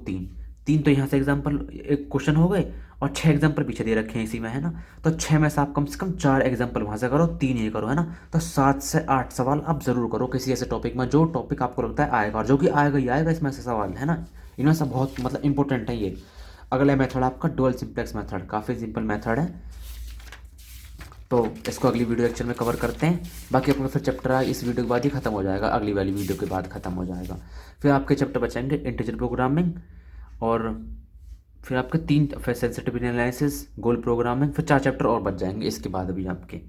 3 तो यहाँ से एग्जाम्पल एक क्वेश्चन हो गए, और 6 एग्जाम्पल पीछे दे रखे हैं इसी में, है ना। तो 6 में से आप कम 4 एग्जाम्पल वहाँ से करो, 3 ये करो, है ना। तो 7 से 8 सवाल आप ज़रूर करो किसी ऐसे टॉपिक में जो टॉपिक आपको लगता है आएगा, और जो कि आएगा ही आएगा इसमें से सवाल, है ना। इनमें से बहुत मतलब इंपॉर्टेंट है ये। अगला मेथड आपका डुअल सिंप्लेक्स मेथड, काफ़ी सिंपल मेथड है, तो इसको अगली वीडियो लेक्चर में कवर करते हैं। बाकी अपना फिर चैप्टर इस वीडियो के बाद ही खत्म हो जाएगा, अगली वाली वीडियो के बाद खत्म हो जाएगा। फिर आपके चैप्टर बचेंगे इंटीजर प्रोग्रामिंग, और फिर आपके 3, फिर सेंसिटिविटी एनालिसिस, गोल प्रोग्रामिंग, फिर 4 चैप्टर और बच जाएंगे इसके बाद। अभी आपके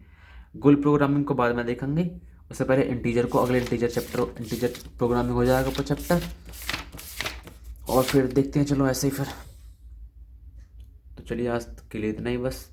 गोल प्रोग्रामिंग को बाद में देखेंगे, उससे पहले इंटीजर को, अगले इंटीजर प्रोग्रामिंग हो जाएगा पर चैप्टर, और फिर देखते हैं। चलो ऐसे ही फिर, तो चलिए आज के लिए इतना ही बस।